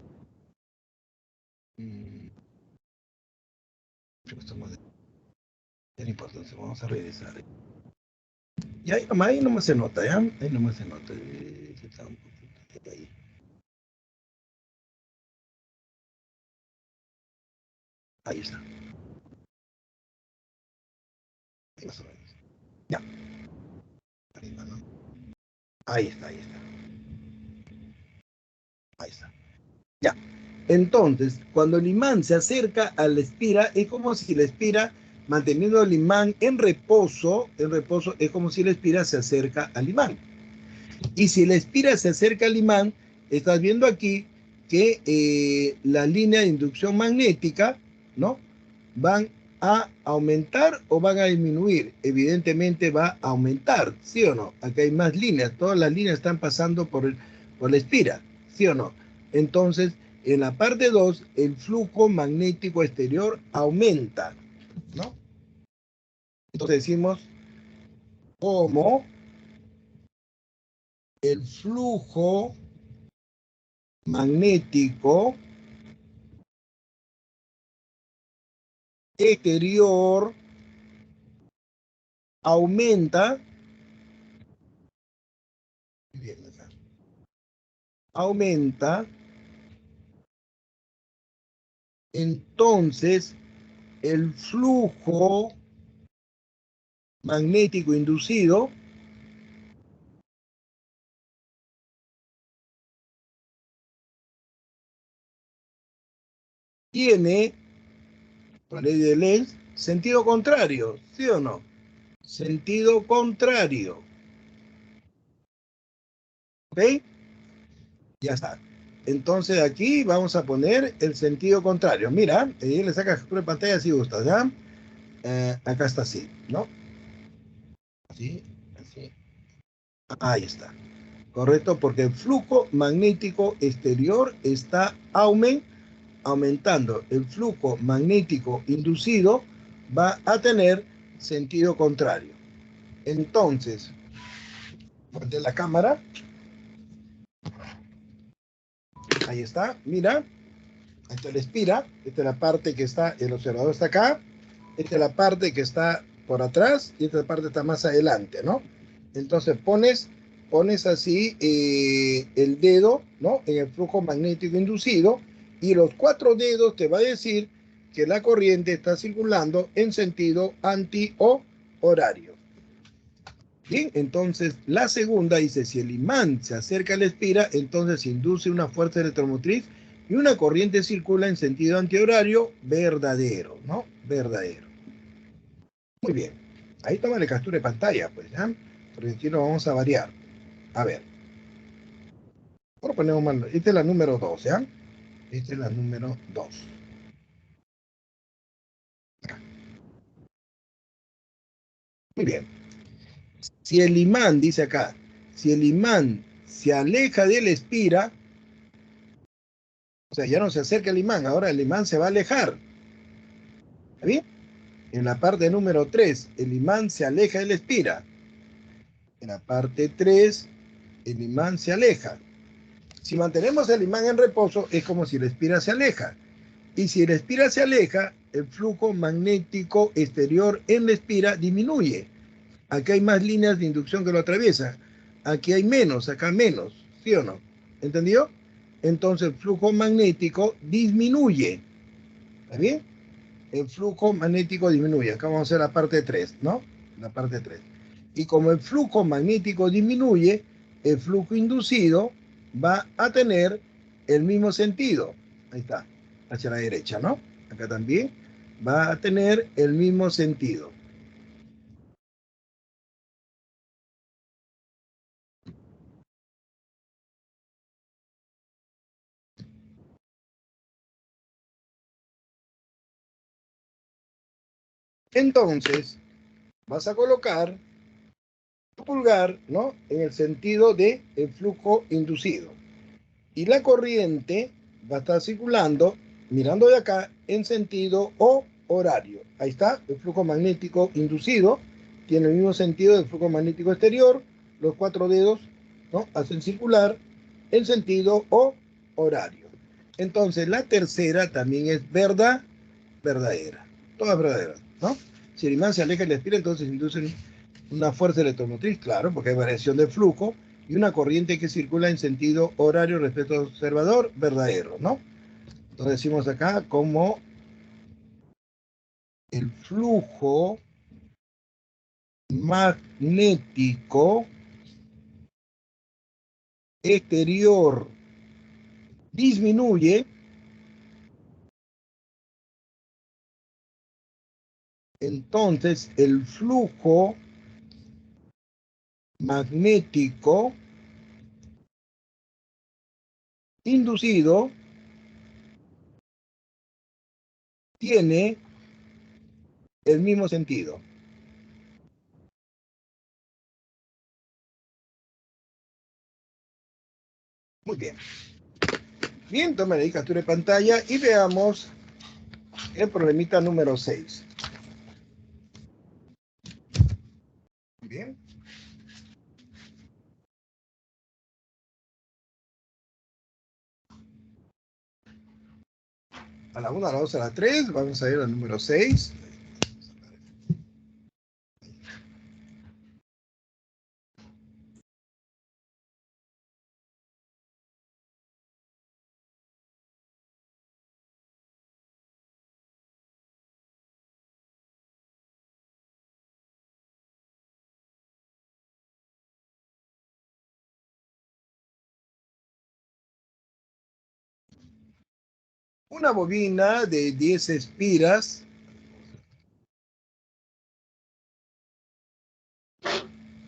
Esto no importa, entonces vamos a regresar. Y ahí nomás se nota, ¿ya? Ahí nomás se nota. Está un poquito ahí. Ahí está. Ahí más o menos. Ya. Arriba, ¿no? Ahí está, ahí está. Ahí está. Ya. Entonces, cuando el imán se acerca a la espira, es como si la espira, manteniendo el imán en reposo, es como si la espira se acerca al imán. Y si la espira se acerca al imán, estás viendo aquí que la línea de inducción magnética, ¿no? Van a aumentar o van a disminuir. Evidentemente va a aumentar, ¿sí o no? Acá hay más líneas, todas las líneas están pasando por la espira, ¿sí o no? Entonces, en la parte 2, el flujo magnético exterior aumenta, ¿no? Entonces decimos como el flujo magnético exterior aumenta, aumenta, entonces el flujo magnético inducido tiene, por ley de Lenz, sentido contrario, ¿sí o no? Sentido contrario, ¿ok? Ya está. Entonces aquí vamos a poner el sentido contrario. Mira, le sacas captura de pantalla si gustas, ¿ya? Acá está así, ¿no? Así, así. Ahí está. Correcto, porque el flujo magnético exterior está aumentando. El flujo magnético inducido va a tener sentido contrario. Entonces, de la cámara, ahí está, mira, esta es la espira, esta es la parte que está, el observador está acá, esta es la parte que está por atrás y esta parte está más adelante, ¿no? Entonces pones así el dedo, ¿no? En el flujo magnético inducido y los 4 dedos te va a decir que la corriente está circulando en sentido anti o horario. Bien, entonces la segunda dice, si el imán se acerca a la espira, entonces se induce una fuerza electromotriz y una corriente circula en sentido antihorario verdadero, ¿no? Verdadero. Muy bien. Ahí toma la captura de pantalla, pues, ¿ya? Porque aquí lo vamos a variar. A ver. Ahora ponemos mal. Esta es la número 2, ¿ya? Esta es la número 2. Muy bien. Si el imán, dice acá, si el imán se aleja de la espira, o sea, ya no se acerca el imán, ahora el imán se va a alejar. ¿Está bien? En la parte número 3, el imán se aleja de la espira. En la parte 3, el imán se aleja. Si mantenemos el imán en reposo, es como si la espira se aleja. Y si la espira se aleja, el flujo magnético exterior en la espira disminuye. Aquí hay más líneas de inducción que lo atraviesan. Aquí hay menos, acá menos. ¿Sí o no? ¿Entendido? Entonces el flujo magnético disminuye. ¿Está bien? El flujo magnético disminuye. Acá vamos a hacer la parte 3, ¿no? La parte 3. Y como el flujo magnético disminuye, el flujo inducido va a tener el mismo sentido. Ahí está, hacia la derecha, ¿no? Acá también va a tener el mismo sentido. Entonces, vas a colocar tu pulgar, ¿no? En el sentido del flujo inducido. Y la corriente va a estar circulando, mirando de acá, en sentido o horario. Ahí está, el flujo magnético inducido tiene el mismo sentido del flujo magnético exterior. Los 4 dedos, ¿no? Hacen circular en sentido o horario. Entonces, la tercera también es verdadera. Todas verdaderas, ¿no? Si el imán se aleja y le espira, entonces inducen una fuerza electromotriz, claro, porque hay variación de flujo, y una corriente que circula en sentido horario respecto al observador, verdadero, ¿no? Entonces decimos acá como el flujo magnético exterior disminuye, entonces el flujo magnético inducido tiene el mismo sentido. Muy bien. Bien, tome la captura de pantalla y veamos el problemita número 6. Muy bien. A la 1, a la 2, a la 3, vamos a ir al número 6. Una bobina de 10 espiras,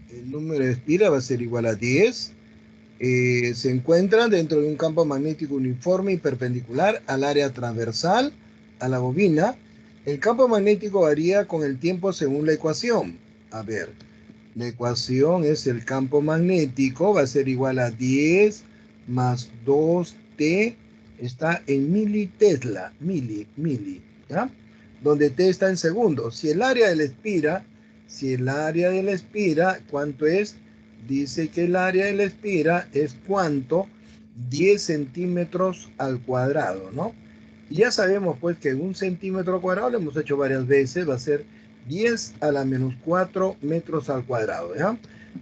el número de espiras va a ser igual a 10. Se encuentran dentro de un campo magnético uniforme y perpendicular al área transversal a la bobina. El campo magnético varía con el tiempo según la ecuación. A ver, la ecuación es el campo magnético, va a ser igual a 10 más 2T, está en militesla, mili, ¿ya? Donde T está en segundos. Si el área de la espira, ¿cuánto es? Dice que el área de la espira es ¿cuánto? 10 centímetros al cuadrado, ¿no? Y ya sabemos pues que un centímetro cuadrado lo hemos hecho varias veces, va a ser 10 a la menos 4 metros al cuadrado, ¿ya?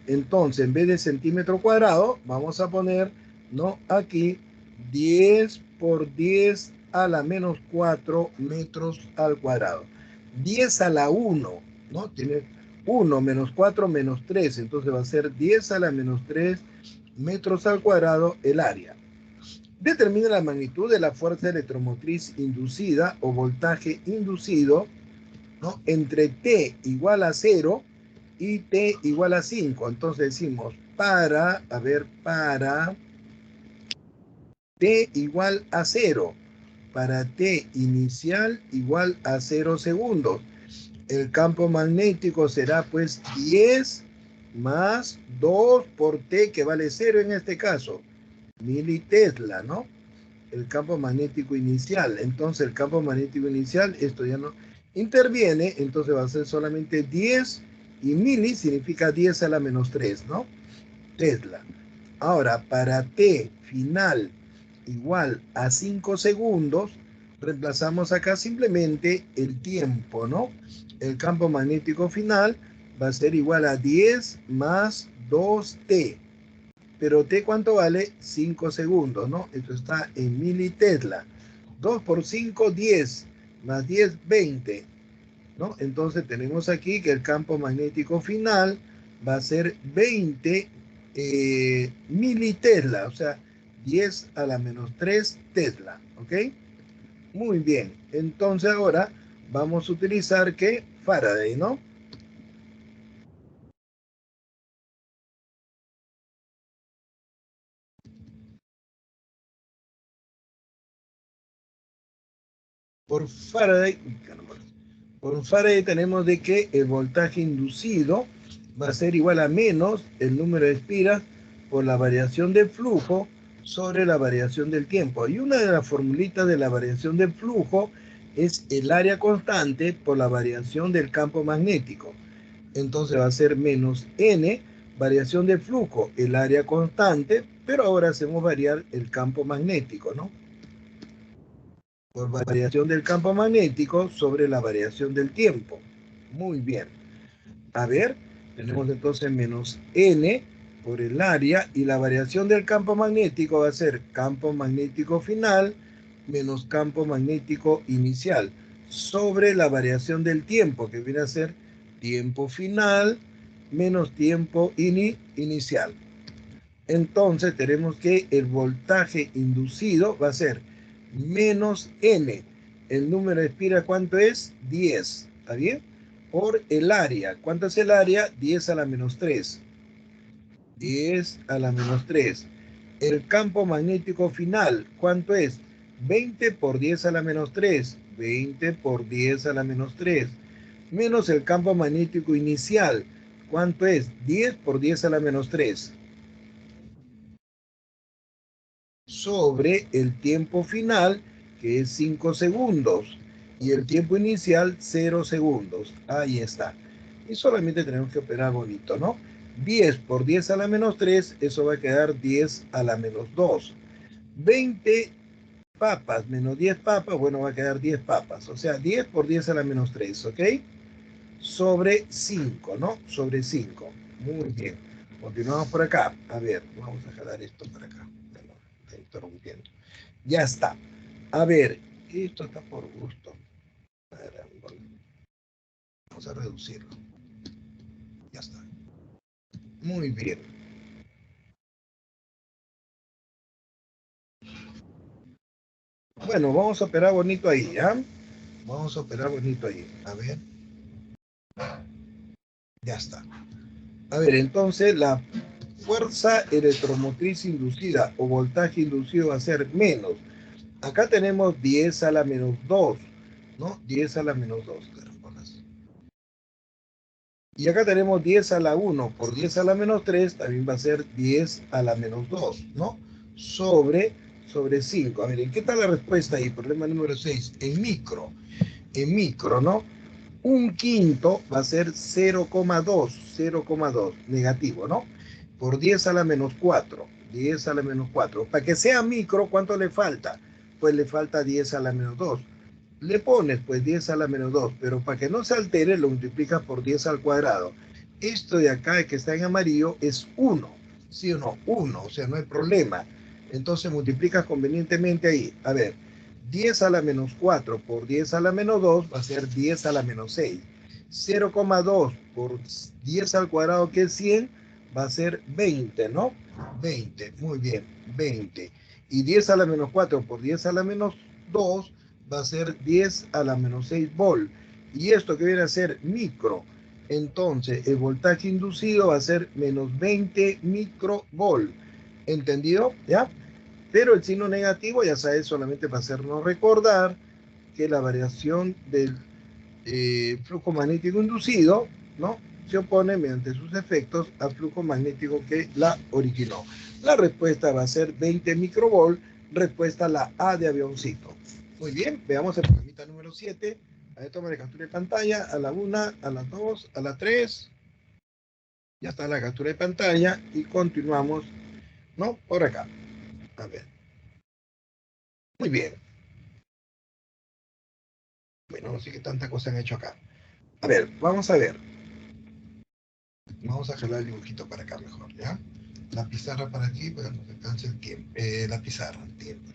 Entonces, en vez de centímetro cuadrado, vamos a poner, ¿no? Aquí 10 por 10 a la menos 4 metros al cuadrado. 10 a la 1, ¿no? Tiene 1 menos 4 menos 3, entonces va a ser 10 a la menos 3 metros al cuadrado el área. Determina la magnitud de la fuerza electromotriz inducida o voltaje inducido, ¿no? Entre T igual a 0 y T igual a 5. Entonces decimos para T igual a 0, para T inicial igual a 0 segundos. El campo magnético será pues 10 más 2 por T, que vale 0 en este caso, militesla, ¿no? El campo magnético inicial. Entonces el campo magnético inicial, esto ya no interviene, entonces va a ser solamente 10 y mili significa 10 a la menos 3, ¿no? Tesla. Ahora, para T final igual a 5 segundos, reemplazamos acá simplemente el tiempo, ¿no? El campo magnético final va a ser igual a 10 más 2T. Pero T, ¿cuánto vale? 5 segundos, ¿no? Esto está en militesla. 2 por 5, 10. Más 10, 20. ¿No? Entonces tenemos aquí que el campo magnético final va a ser 20 militesla, o sea, 10 a la menos 3 tesla, ¿ok? Muy bien, entonces ahora vamos a utilizar ¿qué? Faraday, ¿no? Por Faraday, por Faraday tenemos de que el voltaje inducido va a ser igual a menos el número de espiras por la variación del flujo sobre la variación del tiempo. Y una de las formulitas de la variación del flujo es el área constante por la variación del campo magnético. Entonces va a ser menos n, variación del flujo, el área constante, pero ahora hacemos variar el campo magnético, ¿no? Por variación del campo magnético sobre la variación del tiempo. Muy bien. A ver, tenemos entonces menos n por el área y la variación del campo magnético va a ser campo magnético final menos campo magnético inicial sobre la variación del tiempo, que viene a ser tiempo final menos tiempo inicial. Entonces tenemos que el voltaje inducido va a ser menos n. El número de espira, ¿cuánto es? 10. ¿Está bien? Por el área. ¿Cuánto es el área? 10 a la menos 3. 10 a la menos 3. El campo magnético final, ¿cuánto es? 20 por 10 a la menos 3. 20 por 10 a la menos 3. Menos el campo magnético inicial. ¿Cuánto es? 10 por 10 a la menos 3. Sobre el tiempo final, que es 5 segundos, y el tiempo inicial 0 segundos. Ahí está. Y solamente tenemos que operar bonito, ¿no? 10 por 10 a la menos 3, eso va a quedar 10 a la menos 2. 20 papas menos 10 papas, bueno, va a quedar 10 papas. O sea, 10 por 10 a la menos 3, ¿ok? Sobre 5, ¿no? Sobre 5. Muy bien. Continuamos por acá. A ver, vamos a jalar esto para acá. Está interrumpiendo. Ya está. A ver, esto está por gusto. Vamos a reducirlo. Ya está. Muy bien. Bueno, vamos a operar bonito ahí, ¿ya? Vamos a operar bonito ahí. A ver. Ya está. A ver, entonces fuerza electromotriz inducida o voltaje inducido va a ser menos. Acá tenemos 10 a la menos 2, ¿no? 10 a la menos 2. Y acá tenemos 10 a la 1 por 10 a la menos 3, también va a ser 10 a la menos 2, ¿no? Sobre 5. A ver, ¿en qué está la respuesta ahí? Problema número 6. En micro, ¿no? Un quinto va a ser 0,2 negativo, ¿no? Por 10 a la menos 4, 10 a la menos 4. Para que sea micro, ¿cuánto le falta? Pues le falta 10 a la menos 2. Le pones pues 10 a la menos 2, pero para que no se altere lo multiplicas por 10 al cuadrado. Esto de acá que está en amarillo es 1, ¿sí o no? 1, o sea, no hay problema. Entonces multiplicas convenientemente ahí. A ver, 10 a la menos 4 por 10 a la menos 2 va a ser 10 a la menos 6. 0,2 por 10 al cuadrado, que es 100, va a ser 20, ¿no? 20, muy bien, 20. Y 10 a la menos 4 por 10 a la menos 2 va a ser 10 a la menos 6 volt. Y esto que viene a ser micro. Entonces, el voltaje inducido va a ser menos 20 microvolt. ¿Entendido? ¿Ya? Pero el signo negativo, ya sabes, solamente para hacernos recordar que la variación del flujo magnético inducido, ¿no?, se opone mediante sus efectos al flujo magnético que la originó. La respuesta va a ser 20 microvolt, respuesta la A de avioncito. Muy bien, veamos el problemita número 7. A ver, toma de captura de pantalla a la 1, a las 2, a la 3. Ya está la captura de pantalla y continuamos, ¿no?, por acá. A ver. Muy bien. Bueno, no sé qué tanta cosa han hecho acá. A ver, vamos a ver. Vamos a jalar el dibujito para acá mejor, ¿ya? La pizarra para aquí, para que nos alcance el tiempo. La pizarra, el tiempo.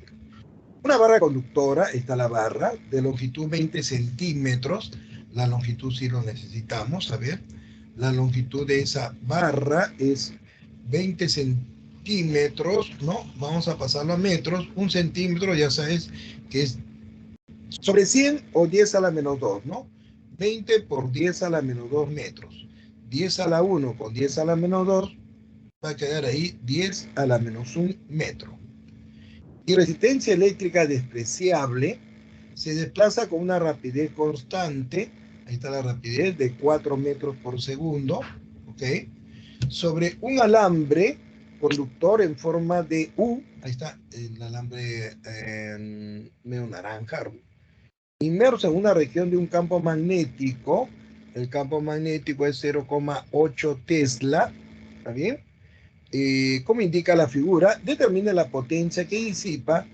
Una barra conductora, está la barra, de longitud 20 centímetros. La longitud sí lo necesitamos, a ver. La longitud de esa barra es 20 centímetros, ¿no? Vamos a pasarlo a metros. Un centímetro, ya sabes, que es sobre 100 o 10 a la menos 2, ¿no? 20 por 10 a la menos 2 metros. 10 a la 1 con 10 a la menos 2 va a quedar ahí 10 a la menos 1 metro. Y resistencia eléctrica despreciable se desplaza con una rapidez constante, ahí está la rapidez, de 4 metros por segundo, ¿ok? Sobre un alambre conductor en forma de U, ahí está el alambre medio naranja, inmerso en una región de un campo magnético. El campo magnético es 0,8 Tesla, ¿está bien? Como indica la figura, determina la potencia que disipa,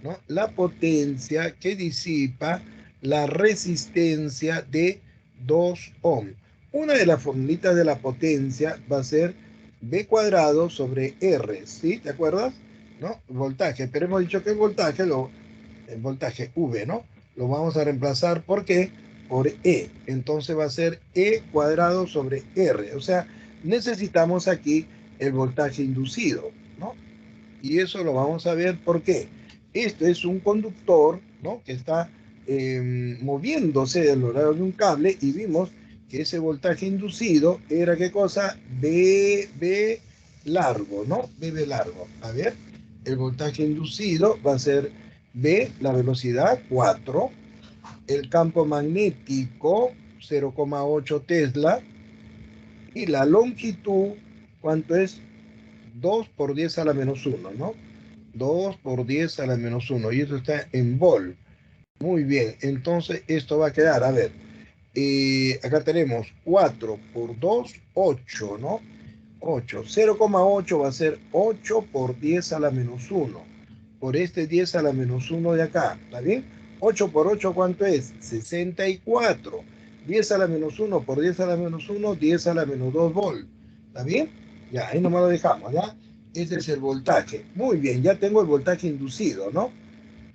¿no?, la potencia que disipa la resistencia de 2 ohm. Una de las formulitas de la potencia va a ser V cuadrado sobre R, ¿sí? ¿Te acuerdas? ¿No? Voltaje, pero hemos dicho que el voltaje V, ¿no?, lo vamos a reemplazar ¿por qué? Por E. Entonces va a ser E cuadrado sobre R. O sea, necesitamos aquí el voltaje inducido, ¿no? Y eso lo vamos a ver por qué. Este es un conductor, ¿no?, que está moviéndose del lado de un cable, y vimos que ese voltaje inducido era, ¿qué cosa? B largo, ¿no? B largo. A ver, el voltaje inducido va a ser B, la velocidad 4, el campo magnético 0,8 Tesla, y la longitud, ¿cuánto es? 2 por 10 a la menos 1, ¿no? 2 por 10 a la menos 1, y eso está en volt. Muy bien, entonces esto va a quedar, a ver, acá tenemos 4 por 2, 8, ¿no? 8, 0,8 va a ser 8 por 10 a la menos 1, por este 10 a la menos 1 de acá, ¿está bien? 8 por 8, ¿cuánto es? 64. 10 a la menos 1 por 10 a la menos 1, 10 a la menos 2 volt, ¿está bien? Ya, ahí nomás lo dejamos, ¿ya? Ese es el voltaje. Muy bien, ya tengo el voltaje inducido, ¿no?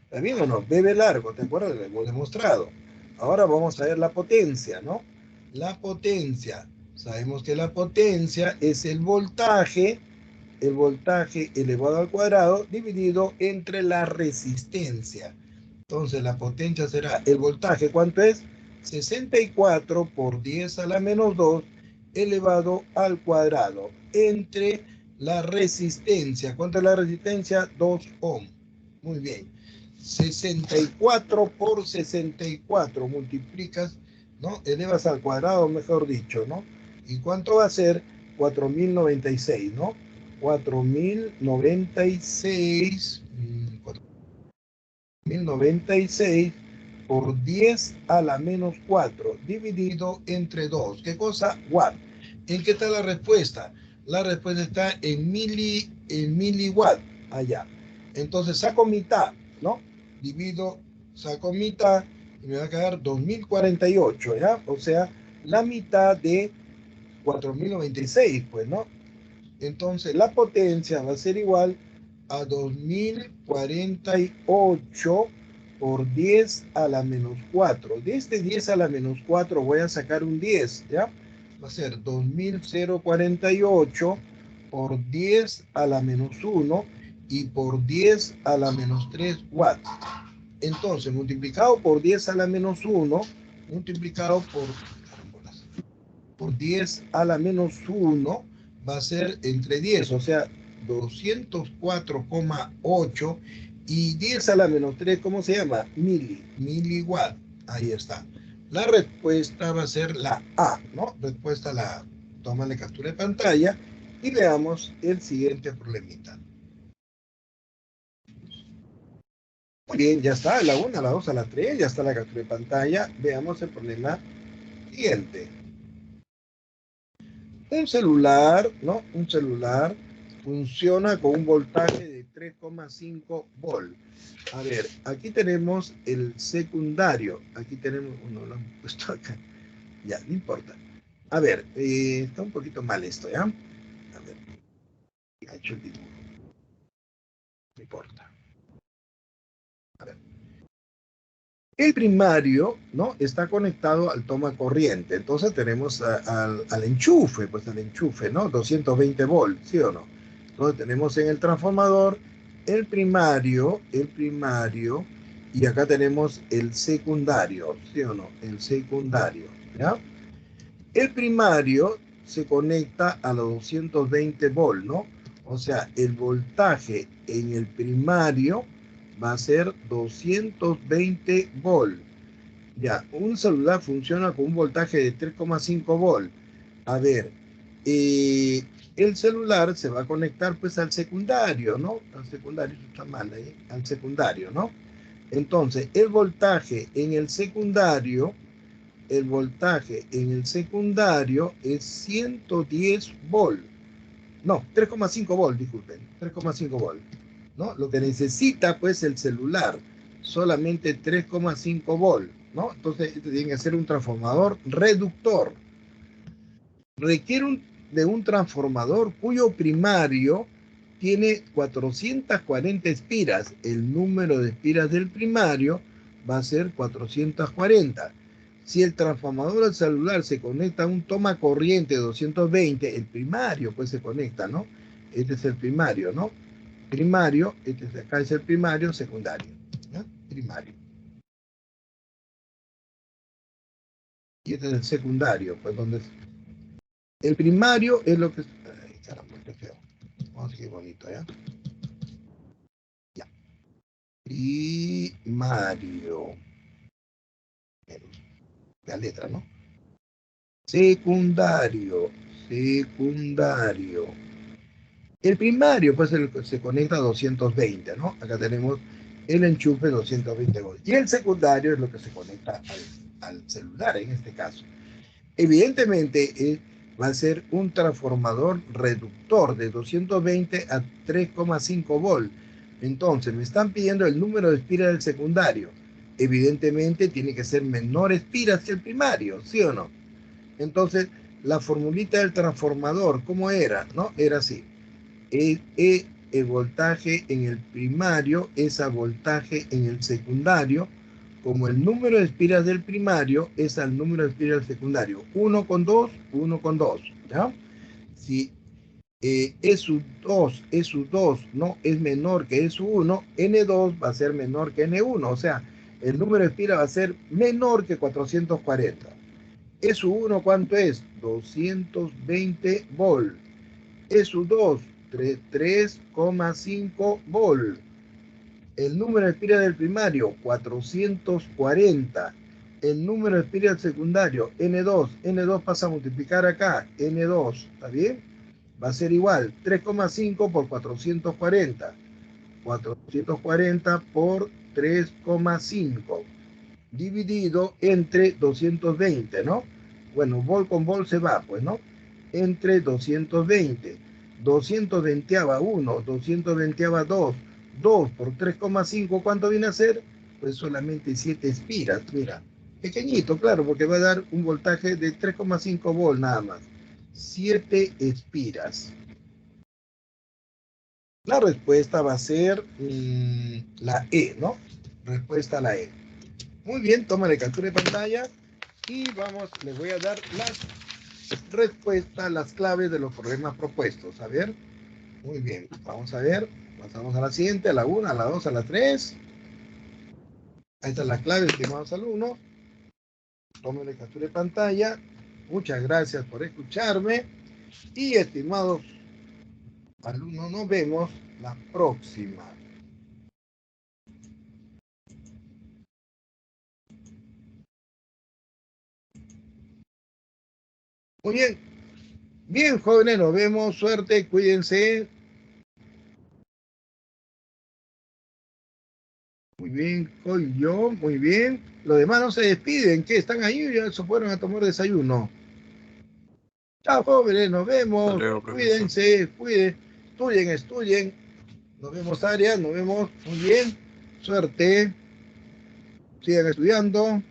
¿Está bien o no? B largo, ¿te acuerdas? Lo hemos demostrado. Ahora vamos a ver la potencia, ¿no? La potencia. Sabemos que la potencia es el voltaje elevado al cuadrado dividido entre la resistencia. Entonces la potencia será el voltaje, ¿cuánto es? 64 por 10 a la menos 2 elevado al cuadrado, entre La resistencia, ¿cuánto es la resistencia? 2 ohm. Muy bien. 64 por 64 multiplicas, ¿no? Elevas al cuadrado, mejor dicho, ¿no? ¿Y cuánto va a ser? 4096, ¿no? 4096, 4096 por 10 a la menos 4 dividido entre 2. ¿Qué cosa? Watt. ¿En qué está la respuesta? La respuesta está en miliwatt, allá. Entonces saco mitad, ¿no? Divido, saco mitad y me va a quedar 2048, ¿ya? O sea, la mitad de 4096, pues, ¿no? Entonces la potencia va a ser igual a 2048 por 10 a la menos 4. De este 10 a la menos 4 voy a sacar un 10, ¿ya? Va a ser 2048 por 10 a la menos 1 y por 10 a la menos 3 watts. Entonces, multiplicado por 10 a la menos 1, multiplicado por 10 a la menos 1, va a ser entre 10, o sea, 204,8 y 10 a la menos 3, ¿cómo se llama? Miliwatt. Ahí está. La respuesta va a ser la A, ¿no? Respuesta la A. Tómale captura de pantalla y veamos el siguiente problemita. Muy bien, ya está, la 1, la 2, la 3, ya está la captura de pantalla. Veamos el problema siguiente. Un celular, ¿no? Un celular funciona con un voltaje de 3,5 volt. A ver, aquí tenemos el secundario. Aquí tenemos, uno lo han puesto acá. Ya, no importa. A ver, está un poquito mal esto, ¿ya? A ver, ha hecho el dibujo. No importa. A ver. El primario, ¿no? Está conectado al toma corriente. Entonces tenemos al enchufe, pues al enchufe, ¿no? 220 volts, ¿sí o no? Entonces tenemos en el transformador el primario, y acá tenemos el secundario, ¿sí o no? El secundario, ¿ya? El primario se conecta a los 220 volts, ¿no? O sea, el voltaje en el primario va a ser 220 volts. Ya, un celular funciona con un voltaje de 3,5 volts. A ver, el celular se va a conectar pues al secundario, ¿no? Al secundario, está mal ahí, al secundario, ¿no? Entonces, el voltaje en el secundario es 110 volts. No, 3,5 volts, disculpen, 3,5 volts. ¿No? Lo que necesita pues el celular, solamente 3,5 volts, ¿no? Entonces este tiene que ser un transformador reductor. Requiere de un transformador cuyo primario tiene 440 espiras. El número de espiras del primario va a ser 440. Si el transformador del celular se conecta a un toma corriente de 220, el primario pues se conecta, ¿no? Este es el primario, ¿no? Primario, este de acá es el primario, secundario, ¿no? Primario. Y este es el secundario, pues donde el primario es lo que... Ay, caramba, qué feo. Vamos a seguir bonito, ¿ya? Ya. Primario. La letra, ¿no? Secundario. Secundario. El primario, pues, se conecta a 220, ¿no? Acá tenemos el enchufe 220 volts. Y el secundario es lo que se conecta al celular, en este caso. Evidentemente, va a ser un transformador reductor de 220 a 3,5 volts. Entonces, me están pidiendo el número de espiras del secundario. Evidentemente, tiene que ser menor espiras que el primario, ¿sí o no? Entonces, la formulita del transformador, ¿cómo era? ¿No? Era así. El voltaje en el primario es a voltaje en el secundario, como el número de espiras del primario es al número de espiras del secundario. 1 con 2, 1 con 2. ¿Ya? Si SU2 no es menor que SU1, N2 va a ser menor que N1. O sea, el número de espiras va a ser menor que 440. SU1, ¿cuánto es? 220 volts. SU2, 3,5 volt. El número de espiras del primario, 440. El número de espiras del secundario, N2. N2 pasa a multiplicar acá, N2, ¿está bien? Va a ser igual, 3,5 por 440. 440 por 3,5. Dividido entre 220, ¿no? Bueno, volt con volt se va, pues, ¿no? Entre 220. 220 1, 220 2. 2 por 3,5, ¿cuánto viene a ser? Pues solamente 7 espiras, mira. Pequeñito, claro, porque va a dar un voltaje de 3,5 volt nada más. 7 espiras. La respuesta va a ser la E, ¿no? Respuesta a la E. Muy bien, tómale captura de pantalla y vamos, les voy a dar las respuestas, las claves de los problemas propuestos. A ver, muy bien, vamos a ver, pasamos a la siguiente, a la 1, a la 2, a la 3. Ahí están las claves, estimados alumnos. Tómenle captura de pantalla. Muchas gracias por escucharme. Y estimados alumnos, nos vemos la próxima. Muy bien. Bien, jóvenes, nos vemos. Suerte, cuídense. Muy bien, soy yo, muy bien. Los demás no se despiden, ¿qué? ¿Están ahí o ya se fueron a tomar desayuno? Chao, jóvenes, nos Hasta vemos. luego, profesor. Cuídense, estudien. Nos vemos, Arias, nos vemos. Muy bien. Suerte. Sigan estudiando.